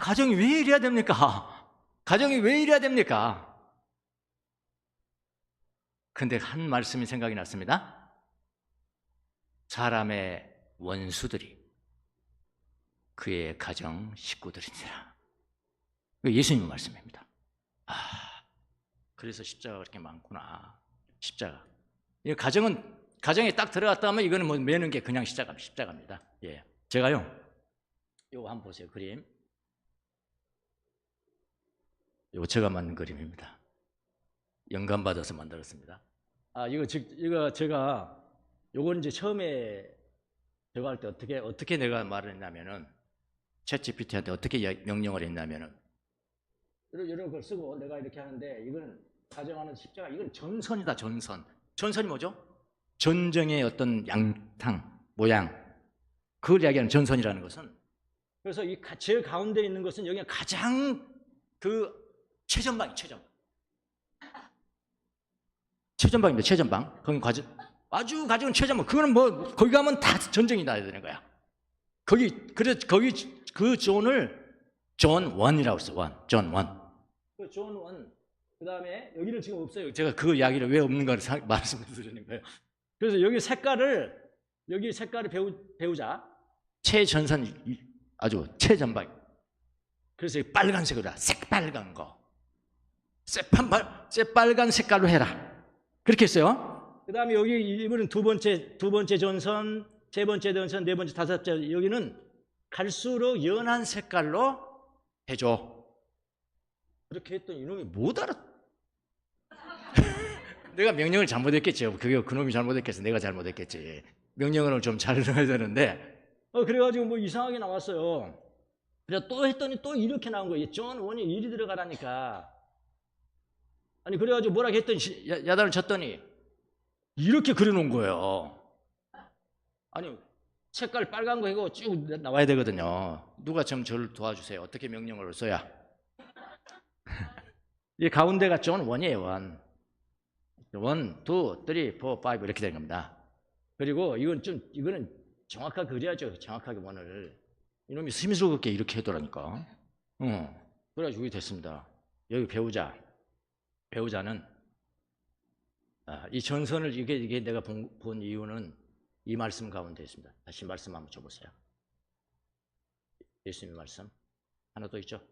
가정이 왜 이래야 됩니까? 가정이 왜 이래야 됩니까? 근데 한 말씀이 생각이 났습니다. 사람의 원수들이 그의 가정 식구들이니라. 예수님의 말씀입니다. 그래서 십자가가 그렇게 많구나. 십자가. 이 가정에 딱 들어갔다 하면 이거는 뭐 매는 게 그냥 십자가입니다. 예. 제가요, 이거 한번 보세요. 그림. 이거 제가 만든 그림입니다. 영감 받아서 만들었습니다. 이거 제가 요건 이제 처음에 제가 할 때 어떻게 내가 말을 했냐면은 챗GPT한테 어떻게 명령을 했냐면은 이런 걸 쓰고 내가 이렇게 하는데 이거는 가정하는 십자가, 이건 전선이다, 전선. 전선이 뭐죠? 전쟁의 어떤 양탕, 모양. 그걸 이야기하는 전선이라는 것은. 그래서 이 제일 가운데 있는 것은 여기가 가장 최전방이 최전방입니다. 최전방. 거기 아주 가져온 최전방. 그거는 뭐 거기 가면 다 전쟁이 나야 되는 거야. 거기 그 존을 존 1이라고 했어. 존 1. 그 존 1. 그다음에 여기는 지금 없어요. 제가 그 이야기를 왜 없는가를 말씀드리는 거예요. 그래서 여기 색깔을 배우자. 최전선, 아주 최전방. 그래서 빨간색으로 새빨간 거. 새빨간 색깔로 해라. 그렇게 했어요. 그 다음에 여기 이번엔 두 번째 전선, 세 번째 등선, 네 번째, 다섯째, 여기는 갈수록 연한 색깔로 해줘. 그렇게 했더니 이놈이 못 알아. 내가 명령을 잘못했겠죠. 그게 그놈이 잘못했겠어. 내가 잘못했겠지. 명령을 좀 잘 해야 되는데. 그래가지고 뭐 이상하게 나왔어요. 그래서 또 했더니 또 이렇게 나온 거예요. 존 원이 일이 들어가라니까. 아니 그래가지고 뭐라 했더니 야단을 쳤더니 이렇게 그려놓은 거예요. 아니 색깔 빨간 거 이거 쭉 나와야 되거든요. 누가 좀 저를 도와주세요. 어떻게 명령을 써야? 이 가운데가 존 원이에요. 원. 1, 2, 3, 4, 5 이렇게 되는 겁니다. 그리고 이거는 정확하게 그려야죠. 정확하게 원을. 이놈이 스미스럽게 이렇게 해더라니까. 그래가지고 이게 됐습니다. 여기 배우자는 이 전선을 이게 내가 본 이유는 이 말씀 가운데 있습니다. 다시 말씀 한번 줘보세요. 예수님의 말씀 하나 또 있죠?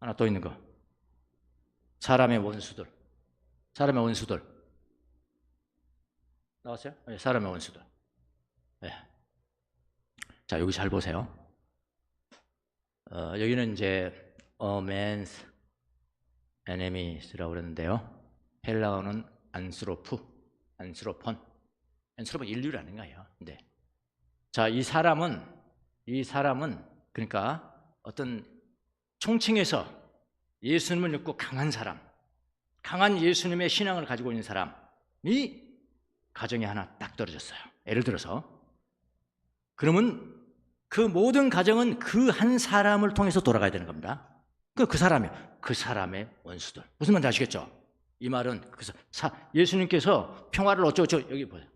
하나 또 있는 거. 사람의 원수들 나왔어요? 네, 사람의 원수들. 네. 자, 여기 잘 보세요. 여기는 이제 a man's enemies라고 그러는데요. 헬라어는 안스로폰 인류라는 거예요. 네. 자, 이 사람은 그러니까 어떤 총칭해서 예수님을 믿고 강한 사람, 강한 예수님의 신앙을 가지고 있는 사람이 가정에 하나 딱 떨어졌어요. 예를 들어서 그러면 그 모든 가정은 그 한 사람을 통해서 돌아가야 되는 겁니다. 그 사람의 원수들. 무슨 말인지 아시겠죠? 이 말은 예수님께서 평화를 어쩌고저쩌고 여기 보세요.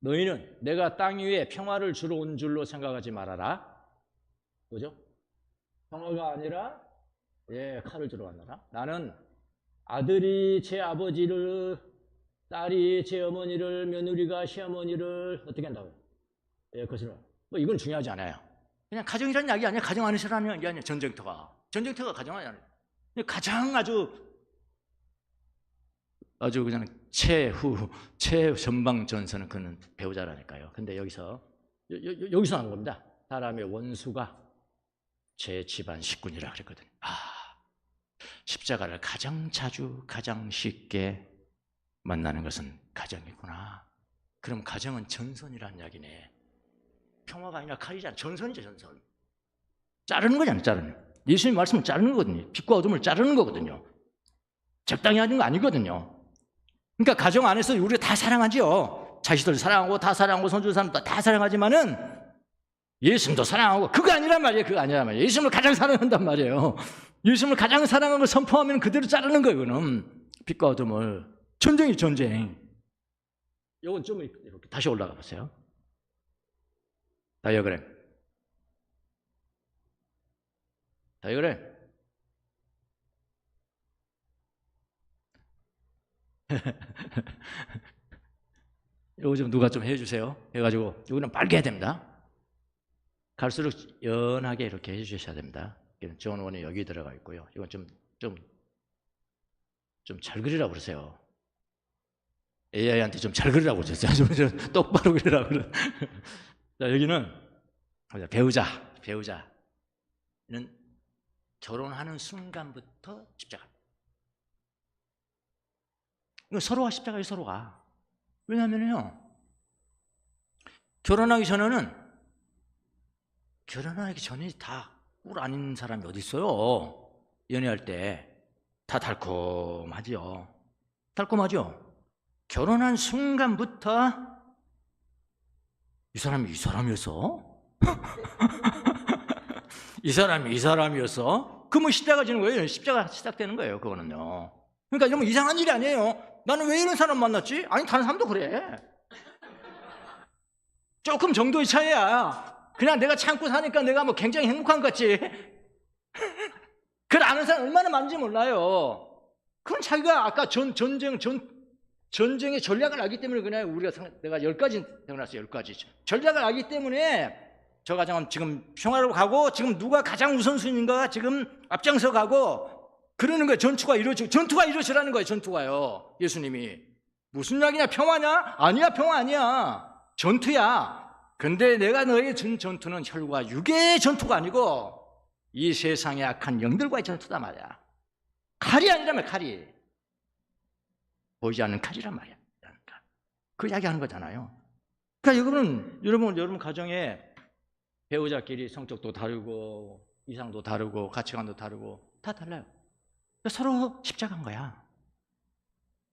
너희는 내가 땅 위에 평화를 주러 온 줄로 생각하지 말아라. 뭐죠? 평화가 아니라 칼을 주러 왔노라. 나는 아들이 제 아버지를, 딸이 제 어머니를, 며느리가 시어머니를 어떻게 한다고요? 그것을 뭐 이건 중요하지 않아요. 그냥 가정이라는 이야기 아니야. 가정 안에서라는 이야기 아니야. 전쟁터가 가정 안에 아니야. 가장 아주 그냥 최전방 전선은 그는 배우자라니까요. 근데 여기서 나온 겁니다. 사람의 원수가 제 집안 식구니라 그랬거든요. 십자가를 가장 자주, 가장 쉽게 만나는 것은 가정이구나. 그럼 가정은 전선이라는 이야기네. 평화가 아니라 칼이잖아. 전선이죠, 전선. 자르는 거잖아요, 자르는. 예수님 말씀을 자르는 거거든요. 빛과 어둠을 자르는 거거든요. 적당히 하는 거 아니거든요. 그러니까 가정 안에서 우리가 다 사랑하죠. 자식들 사랑하고 다 사랑하고 손주 사람도 다 사랑하지만은 예수님도 사랑하고 그거 아니란 말이에요. 예수님을 가장 사랑한단 말이에요. 예수님을 가장 사랑하는 걸 선포하면 그대로 자르는 거예요. 이거는 빛과 어둠을. 전쟁이 전쟁. 이건 좀 이렇게 다시 올라가 보세요. 다이어그램. 이거 좀 누가 좀 해주세요. 해가지고 이거는 빨게 해야 됩니다. 갈수록 연하게 이렇게 해주셔야 됩니다. 존 원이 여기 들어가 있고요. 이건 좀 잘 그리라고 그러세요. AI한테 좀 잘 그리라고 그러세요. 좀 똑바로 그리라고 그러. 자, 여기는 배우자는 결혼하는 순간부터 십자가. 서로가 십자가예요, 서로가. 왜냐하면요, 결혼하기 전에 다 꿀 아닌 사람이 어디 있어요? 연애할 때 다 달콤하죠. 결혼한 순간부터 이 사람이었어? 이 사람이었어? 그러면 십자가 지는 거예요. 십자가 시작되는 거예요. 그거는요. 그러니까 좀 이상한 일이 아니에요. 나는 왜 이런 사람 만났지? 아니 다른 사람도 그래. 조금 정도의 차이야. 그냥 내가 참고 사니까 내가 뭐 굉장히 행복한 것 같지. 그걸 아는 사람 얼마나 많은지 몰라요. 그건 자기가 아까 전쟁의 전략을 알기 때문에 그냥 내가 10가지 태어났어요. 10가지 전략을 알기 때문에 저 가정은 지금 평화로 가고 지금 누가 가장 우선순위인가 지금 앞장서 가고 그러는 거예요. 전투가 이루어지라는 거예요. 전투가요. 예수님이. 무슨 약이냐? 평화냐? 아니야, 평화 아니야. 전투야. 근데 내가 너에게 준 전투는 혈과 육의 전투가 아니고 이 세상의 악한 영들과의 전투다 말이야. 칼이 아니라면 칼이. 보이지 않는 칼이란 말이야. 그 이야기하는 거잖아요. 그러니까 여러분 가정에 배우자끼리 성격도 다르고 이상도 다르고 가치관도 다르고 다 달라요. 서로 십자가인 거야.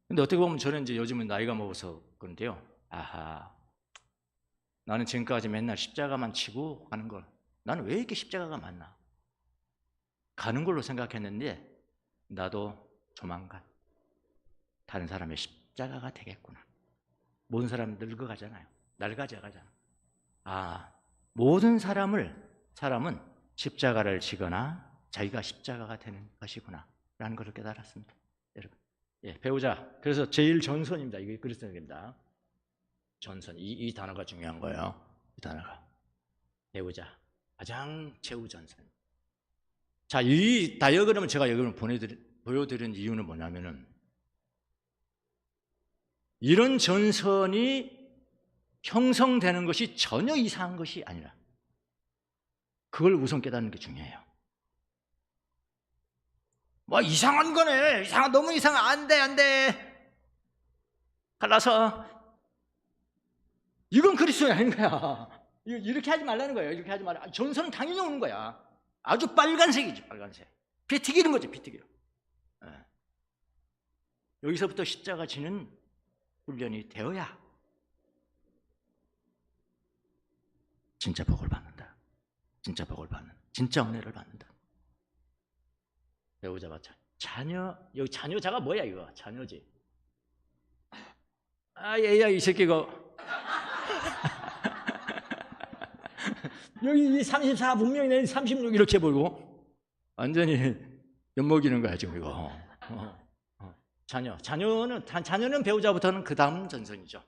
근데 어떻게 보면 저는 이제 요즘은 나이가 먹어서 그런데요. 아하, 나는 지금까지 맨날 십자가만 치고 가는 걸, 나는 왜 이렇게 십자가가 많나? 가는 걸로 생각했는데 나도 조만간 다른 사람의 십자가가 되겠구나. 모든 사람 늙어가잖아요. 낡아져가잖아. 아, 모든 사람은 십자가를 지거나 자기가 십자가가 되는 것이구나 라는 것을 깨달았습니다. 여러분, 예, 배우자. 그래서 제일 전선입니다. 이게 그리스도 얘기입니다. 전선. 이 단어가 중요한 거예요. 이 단어가. 배우자. 가장 최우전선. 자, 이 다이어그램을 제가 여러분 보여드린 이유는 뭐냐면은 이런 전선이 형성되는 것이 전혀 이상한 것이 아니라 그걸 우선 깨닫는 게 중요해요. 뭐 이상한 거네. 너무 이상해. 안 돼. 갈라서 이건 그리스도가 아닌 거야. 이렇게 하지 말라는 거예요. 이렇게 하지 말라. 전선은 당연히 오는 거야. 아주 빨간색이지, 빨간색. 피 튀기는 거지, 피 튀기는. 네. 여기서부터 십자가 지는 훈련이 되어야 진짜 복을 받는다. 진짜 복을 받는, 진짜 은혜를 받는다. 배우자 맞자. 자녀, 여기 자녀자가 뭐야 이거? 자녀지. 아, 얘야 이 새끼가. 여기 34 분명히 내 36 이렇게 보고 완전히 엿먹이는 거야 지금 이거. 자녀는 배우자부터는 그 다음 전선이죠.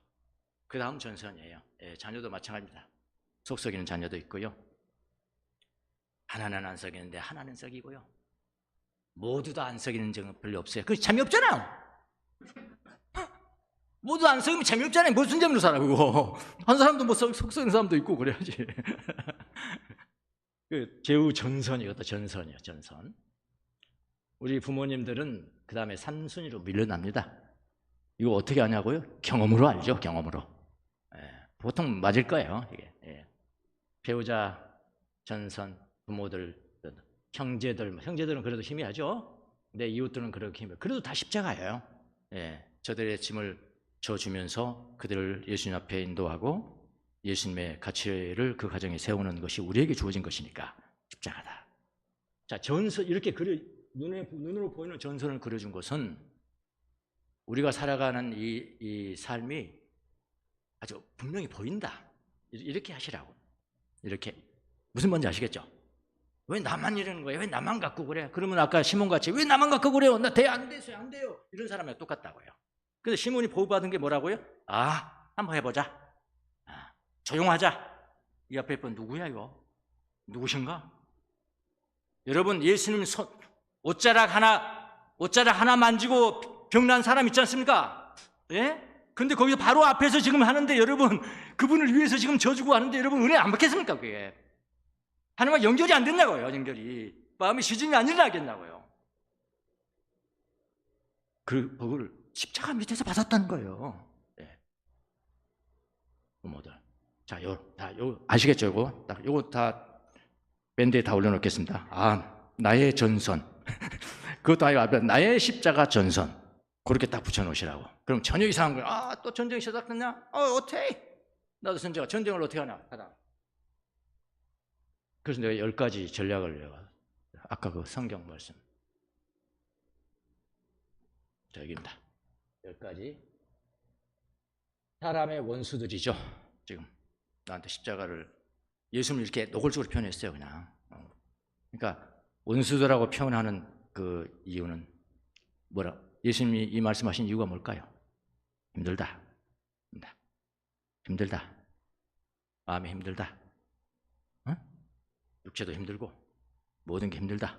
그 다음 전선이에요. 예, 자녀도 마찬가지입니다. 속 썩이는 자녀도 있고요. 하나는 안 썩이는데 하나는 썩이고요. 모두 다 안 썩이는 적은 별로 없어요. 그게 재미없잖아요. 모두 안 썩이면 재미없잖아요. 무슨 재미로 살아 그거. 한 사람도 뭐 속 썩이는 사람도 있고 그래야지. 그 제후 전선이거든. 전선이요. 전선. 우리 부모님들은 그 다음에 3순위로 밀려납니다. 이거 어떻게 하냐고요? 경험으로 알죠. 경험으로. 예, 보통 맞을 거예요. 이게. 예. 배우자, 전선, 부모들, 형제들은 그래도 희미하죠. 내 이웃들은 그렇게 희미해요. 그래도 다 십자가예요. 예, 저들의 짐을 져주면서 그들을 예수님 앞에 인도하고 예수님의 가치를 그 가정에 세우는 것이 우리에게 주어진 것이니까 십자가다. 자, 전선 이렇게 눈으로 보이는 전선을 그려준 것은 우리가 살아가는 이 삶이 아주 분명히 보인다. 이렇게 하시라고. 이렇게. 무슨 말인지 아시겠죠? 왜 나만 이러는 거예요? 왜 나만 갖고 그래? 그러면 아까 시몬같이 왜 나만 갖고 그래요? 나 안 됐어요. 안 돼요. 이런 사람이랑 똑같다고요. 근데 시몬이 보호받은 게 뭐라고요? 아, 한번 해보자. 아, 조용하자. 이 앞에 분 누구야 이거? 누구신가? 여러분 예수님 옷자락 하나 만지고 병난 사람 있지 않습니까? 예? 근데 거기서 바로 앞에서 지금 하는데 여러분 그분을 위해서 지금 져주고 하는데 여러분 은혜 안 받겠습니까? 그게 하나님과 연결이 안 된다고요. 연결이 마음의 시즌이 안 일어나겠다고요. 그 복을 십자가 밑에서 받았다는 거예요. 예. 부모들. 자, 요 아시겠죠? 요거 다 밴드에 다 올려놓겠습니다. 아, 나의 전선. 그것도 아니고 나의 십자가 전선. 그렇게 딱 붙여놓으시라고. 그럼 전혀 이상한 거예요. 아, 또 전쟁이 시작됐냐? 어떻게? 나도 전쟁을 어떻게 하나? 하다. 그래서 내가 10가지 전략을 아까 그 성경 말씀. 자, 여기입니다. 10가지. 사람의 원수들이죠. 지금 나한테 십자가를 예수님을 이렇게 노골적으로 표현했어요. 그냥. 그러니까 원수들하고 표현하는 그 이유는 예수님이 이 말씀하신 이유가 뭘까요? 힘들다. 마음이 힘들다. 육체도 힘들고 모든 게 힘들다.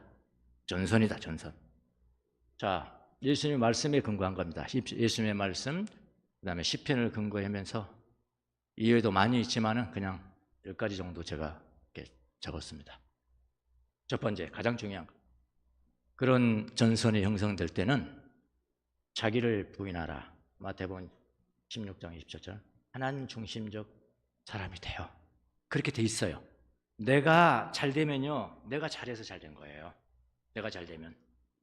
전선이다. 전선. 자, 예수님의 말씀에 근거한 겁니다. 예수님의 말씀, 그 다음에 시편을 근거하면서 이외에도 많이 있지만은 그냥 10가지 정도 제가 이렇게 적었습니다. 첫 번째, 가장 중요한 거. 그런 전선이 형성될 때는 자기를 부인하라. 마태복음 16장 27절. 하나님 중심적 사람이 돼요. 그렇게 돼 있어요. 내가 잘 되면요, 내가 잘해서 잘 된 거예요. 내가 잘 되면.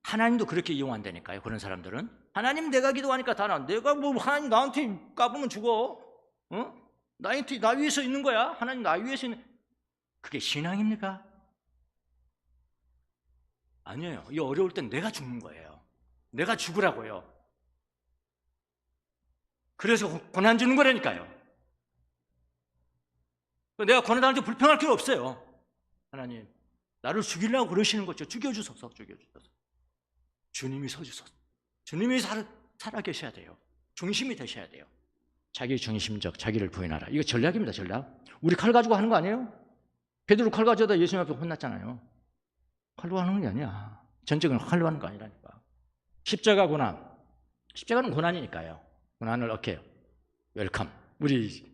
하나님도 그렇게 이용한다니까요. 그런 사람들은 하나님 내가 기도하니까 다나 내가 뭐 하나님 나한테 까부면 죽어. 나 위에서 있는 거야. 하나님 나 위에서 있는. 그게 신앙입니까? 아니에요. 이 어려울 땐 내가 죽는 거예요. 내가 죽으라고요. 그래서 고난 주는 거라니까요. 내가 고난당할 때 불평할 필요 없어요. 하나님 나를 죽이려고 그러시는 거죠. 죽여주소서. 죽여주소서. 주님이 서주소서. 주님이 살아 계셔야 돼요. 중심이 되셔야 돼요. 자기 중심적, 자기를 부인하라. 이거 전략입니다. 전략. 우리 칼 가지고 하는 거 아니에요? 베드로 칼 가져다 예수님 앞에 혼났잖아요. 칼로 하는 게 아니야. 전쟁은 칼로 하는 거 아니라니까. 십자가 고난. 십자가는 고난이니까요. 고난을 어깨요. 웰컴. 우리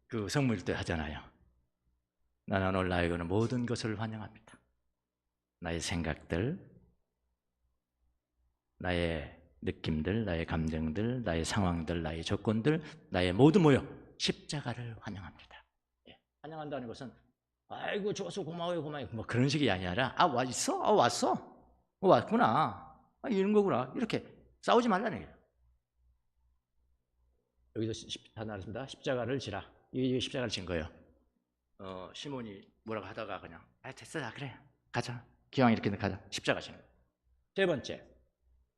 그 성모일 때 하잖아요. 나는 오늘 나에게는 모든 것을 환영합니다. 나의 생각들, 나의 느낌들, 나의 감정들, 나의 상황들, 나의 조건들, 나의 모든 모여 십자가를 환영합니다. 예. 환영한다는 것은 아이고 좋았어 고마워요 고마워요 뭐 그런 식이 아니라 왔어? 왔어? 왔구나. 이런 거구나. 이렇게 싸우지 말라는 얘기예요. 여기서 다 나왔습니다. 십자가를 지라. 이게 십자가를 진 거예요. 시몬이 뭐라고 하다가 그냥 됐어 그래 가자. 기왕 이렇게 가자. 십자가 지는 거예요. 세 번째,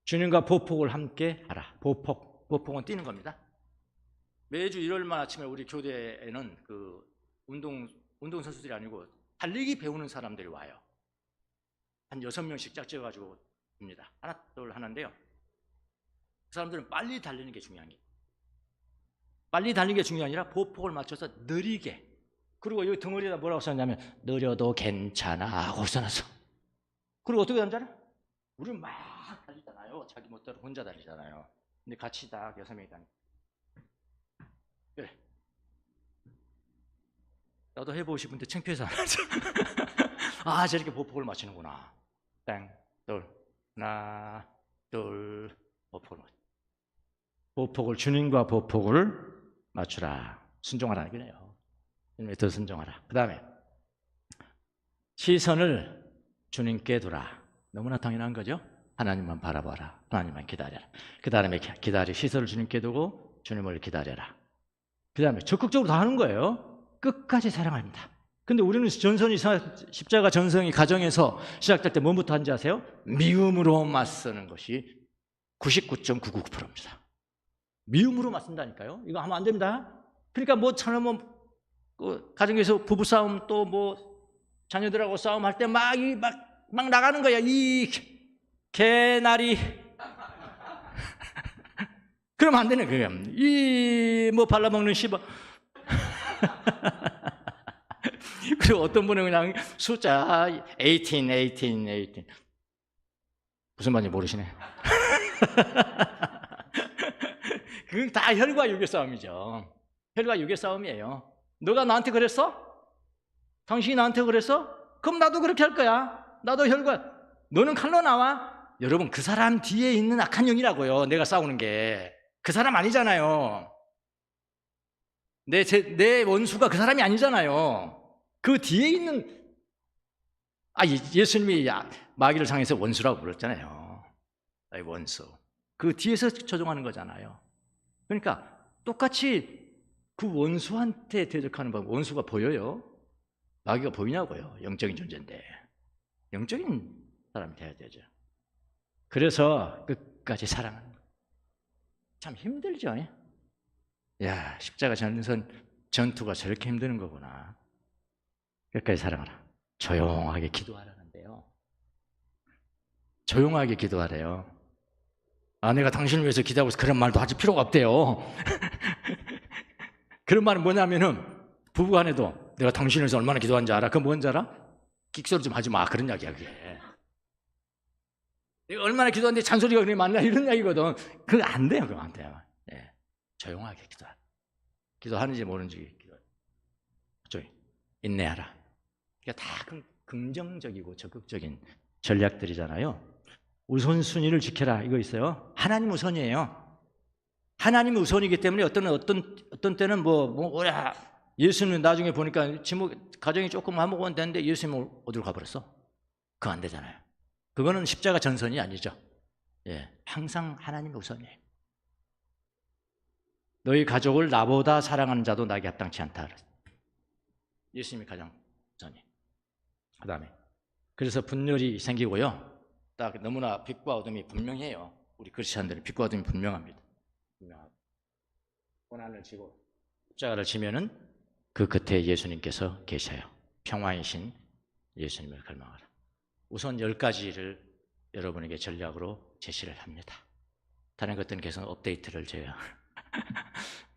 주님과 보폭을 함께 하라. 보폭은 뛰는 겁니다. 매주 일요일만 아침에 우리 교대에는 그 운동선수들이 아니고 달리기 배우는 사람들이 와요. 한 6명씩 짝지어가지고 옵니다. 하나 둘 하는데요. 그 사람들은 빨리 달리는 게 중요한 게 빨리 달리는 게 중요한 게 아니라 보폭을 맞춰서 느리게. 그리고 여기 덩어리에다 뭐라고 써냐면 느려도 괜찮아 하고 써놨어. 그리고 어떻게 하는지 알아? 우리는 막 달리잖아요. 자기 멋대로 혼자 달리잖아요. 근데 같이 딱 6명이 다니까 그래. 나도 해보고 싶은데 창피해서 안 하죠. 아, 저렇게 보폭을 맞추는구나. 땡, 둘, 하나, 둘, 보폭을 맞추. 보폭을 주님과 보폭을 맞추라. 순종하라는 거네요. 주님에 더 순종하라. 그 다음에 시선을 주님께 두라. 너무나 당연한 거죠. 하나님만 바라봐라. 하나님만 기다려라. 그 다음에 시선을 주님께 두고 주님을 기다려라. 그 다음에 적극적으로 다 하는 거예요. 끝까지 사랑합니다. 근데 우리는 십자가 전성이 가정에서 시작될 때 뭐부터 하는지 아세요? 미움으로 맞서는 것이 99.99%입니다. 미움으로 맞선다니까요. 이거 하면 안 됩니다. 그러니까 뭐 가정에서 부부싸움 또 뭐 자녀들하고 싸움할 때 막 나가는 거야. 이 개나리. 그러면 안 되는 거예요. 이 뭐 발라먹는 씹어. 그리고 어떤 분은 그냥 숫자 18 무슨 말인지 모르시네. 그건 다 혈과 육의 싸움이죠. 혈과 육의 싸움이에요. 너가 나한테 그랬어? 당신이 나한테 그랬어? 그럼 나도 그렇게 할 거야. 나도 혈과. 너는 칼로 나와. 여러분 그 사람 뒤에 있는 악한 영이라고요. 내가 싸우는 게. 그 사람 아니잖아요. 내 원수가 그 사람이 아니잖아요. 그 뒤에 있는 예수님이 마귀를 상해서 원수라고 부르잖아요. 원수. 그 뒤에서 조종하는 거잖아요. 그러니까 똑같이 그 원수한테 대적하는 방 원수가 보여요? 마귀가 보이냐고요. 영적인 존재인데. 영적인 사람이 돼야 되죠. 그래서 끝까지 사랑하는 거예요. 참 힘들죠. 야, 십자가 전투가 저렇게 힘드는 거구나. 끝까지 사랑하라. 조용하게 기도하라는데요. 조용하게 기도하래요. 내가 당신을 위해서 기도하고 있어. 그런 말도 하실 필요가 없대요. 그런 말은 뭐냐면은 부부간에도 내가 당신을 위해서 얼마나 기도하는지 알아? 그건 뭔지 알아? 끽소리 좀 하지 마. 그런 이야기야 그게. 얼마나 기도하는데 잔소리가 그렇게 많나 이런 이야기거든. 그거 안 돼요. 그거 안 돼요. 예. 조용하게 기도하. 기도하는지 모르는지 기도. 조용히 인내하라. 그러니까 다 긍정적이고 적극적인 전략들이잖아요. 우선순위를 지켜라 이거 있어요. 하나님 우선이에요. 하나님 우선이기 때문에 어떤 때는 뭐야 예수님 나중에 보니까 가정이 조금 화목은 되는데 예수님 어디로 가버렸어? 그거 안 되잖아요. 그거는 십자가 전선이 아니죠. 예, 항상 하나님 우선이에요. 너희 가족을 나보다 사랑하는 자도 나에게 합당치 않다. 예수님이 가장 우선이. 그 다음에 그래서 분열이 생기고요. 딱 너무나 빛과 어둠이 분명해요. 우리 크리스천들은 빛과 어둠이 분명합니다. 분명하고 고난을 지고 십자가를 지면은 그 끝에 예수님께서 계셔요. 평화이신 예수님을 갈망하라. 우선 10가지를 여러분에게 전략으로 제시를 합니다. 다른 것들은 계속 업데이트를 제가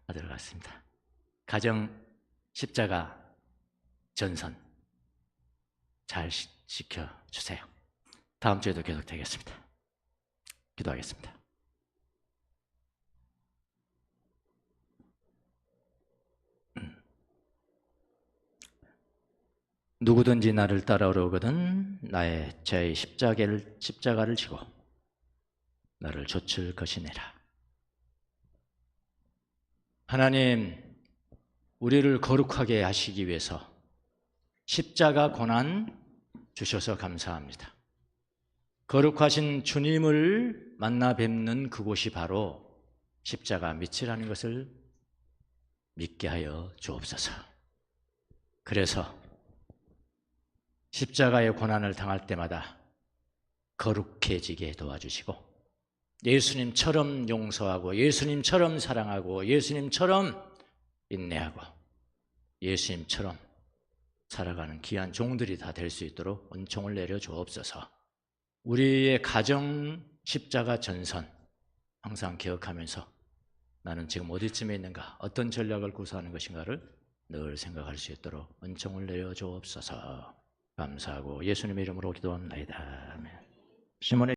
하도록 하겠습니다. 가정 십자가 전선 잘 지켜주세요. 다음 주에도 계속 되겠습니다. 기도하겠습니다. 누구든지 나를 따라오려거든 나의 죄의 십자가를 지고 나를 좇을 것이니라. 하나님, 우리를 거룩하게 하시기 위해서 십자가 고난 주셔서 감사합니다. 거룩하신 주님을 만나 뵙는 그곳이 바로 십자가 밑이라는 것을 믿게 하여 주옵소서. 그래서 십자가의 고난을 당할 때마다 거룩해지게 도와주시고 예수님처럼 용서하고 예수님처럼 사랑하고 예수님처럼 인내하고 예수님처럼 살아가는 귀한 종들이 다 될 수 있도록 은총을 내려 주옵소서. 우리의 가정 십자가 전선 항상 기억하면서 나는 지금 어디쯤에 있는가, 어떤 전략을 구사하는 것인가를 늘 생각할 수 있도록 은총을 내려 주옵소서. 감사하고 예수님의 이름으로 기도합니다. 아멘. 시몬의